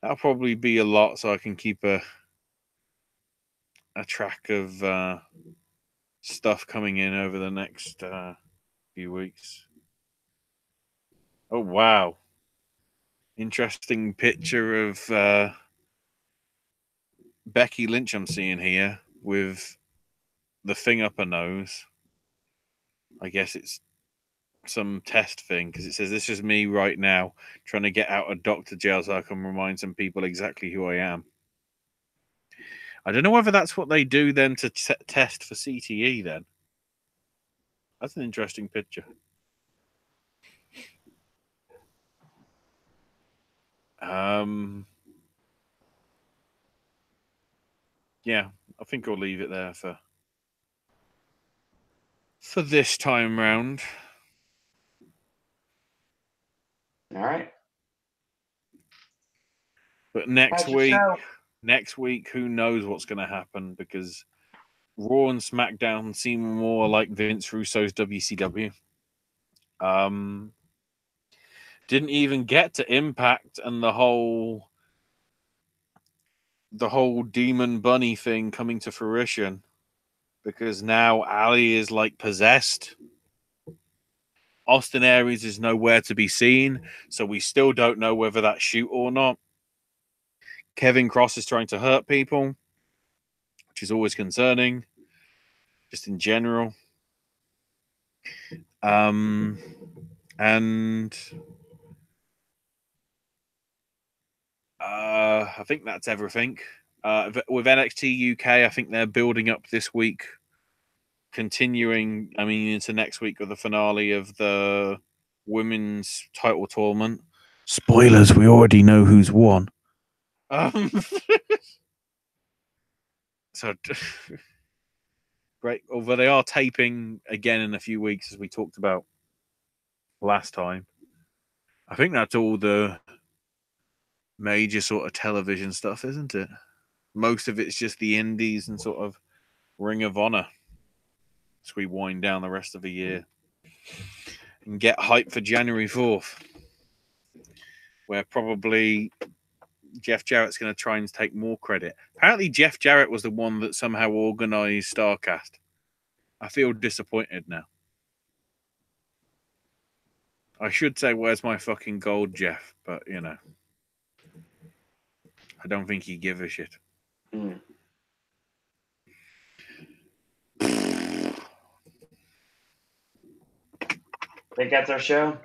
that'll probably be a lot, so I can keep a track of stuff coming in over the next few weeks. Oh, wow. Interesting picture of Becky Lynch I'm seeing here with the thing up her nose. I guess it's some test thing because it says, "This is me right now trying to get out of doctor jail so I can remind some people exactly who I am." I don't know whether that's what they do then to test for CTE then. That's an interesting picture. Yeah, I think I'll leave it there for this time round. All right. But next week, who knows what's going to happen, because Raw and SmackDown seem more like Vince Russo's WCW. Didn't even get to Impact and the whole Demon Bunny thing coming to fruition, because now Ali is like possessed. Austin Aries is nowhere to be seen, so we still don't know whether that's shoot or not. Kevin Cross is trying to hurt people, which is always concerning, just in general. And I think that's everything. With NXT UK, I think they're building up this week, continuing, into next week with the finale of the women's title tournament. Spoilers, we already know who's won. So great. Although they are taping again in a few weeks, as we talked about last time. I think that's all the major sort of television stuff, isn't it? Most of it's just the indies and sort of Ring of Honor as we wind down the rest of the year and get hyped for January 4th, where probably Jeff Jarrett's going to try and take more credit. Apparently, Jeff Jarrett was the one that somehow organized StarCast. I feel disappointed now. I should say, where's my fucking gold, Jeff? But, I don't think he'd give a shit. Mm. Think that's our show?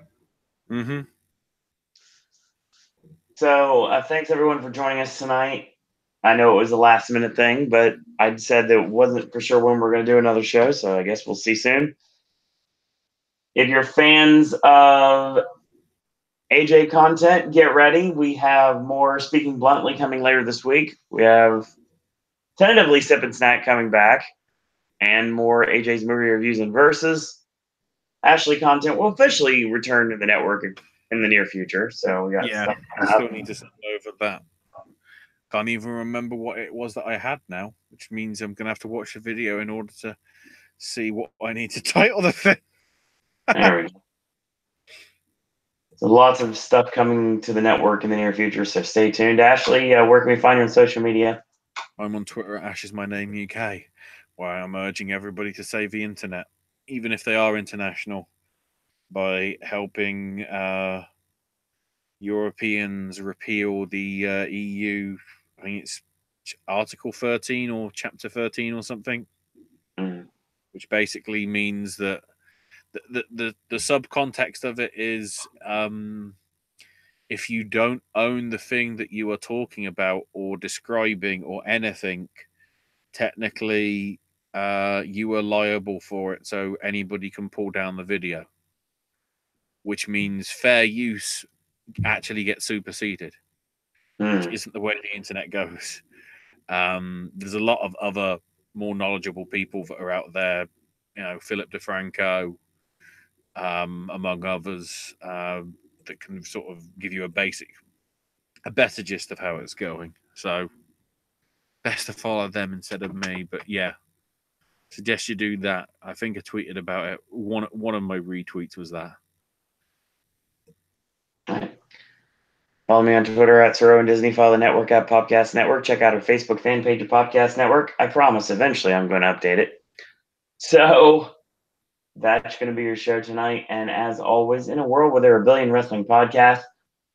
Mm-hmm. So thanks everyone for joining us tonight. I know it was a last minute thing, but I said that it wasn't for sure when we're going to do another show, so I guess we'll see soon. If you're fans of AJ content, get ready. We have more Speaking Bluntly coming later this week. We have tentatively Sip and Snack coming back, and more AJ's movie reviews and verses. Ashley content will officially return to the network in the near future. So we got stuff I still need to send over that. Can't even remember what it was that I had now, which means I'm going to have to watch the video in order to see what I need to title the thing. There we go. So lots of stuff coming to the network in the near future, so stay tuned. Ashley, where can we find you on social media? I'm on Twitter at Ash is my name UK, where I'm urging everybody to save the internet, even if they are international, by helping Europeans repeal the EU. I think it's Article 13 or Chapter 13 or something, which basically means that the subcontext of it is if you don't own the thing that you are talking about or describing or anything, technically you are liable for it, so anybody can pull down the video. which means fair use actually gets superseded, which isn't the way the internet goes. There's a lot of other more knowledgeable people that are out there, Philip DeFranco, among others, that can sort of give you a better gist of how it's going. So best to follow them instead of me. But yeah, suggest you do that. I think I tweeted about it. One of my retweets was that. Follow me on Twitter at Sir Owen Disney. Follow the network at Popcast Network. Check out our Facebook fan page at Popcast Network. I promise eventually I'm going to update it. So that's going to be your show tonight. And as always, in a world where there are a billion wrestling podcasts,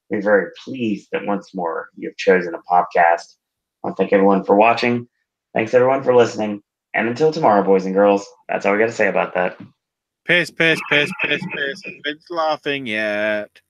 we're very pleased that once more you've chosen a Popcast. I want to thank everyone for watching. Thanks everyone for listening. And until tomorrow, boys and girls, that's all we got to say about that. Piss, piss, piss, piss, piss. It's laughing yet.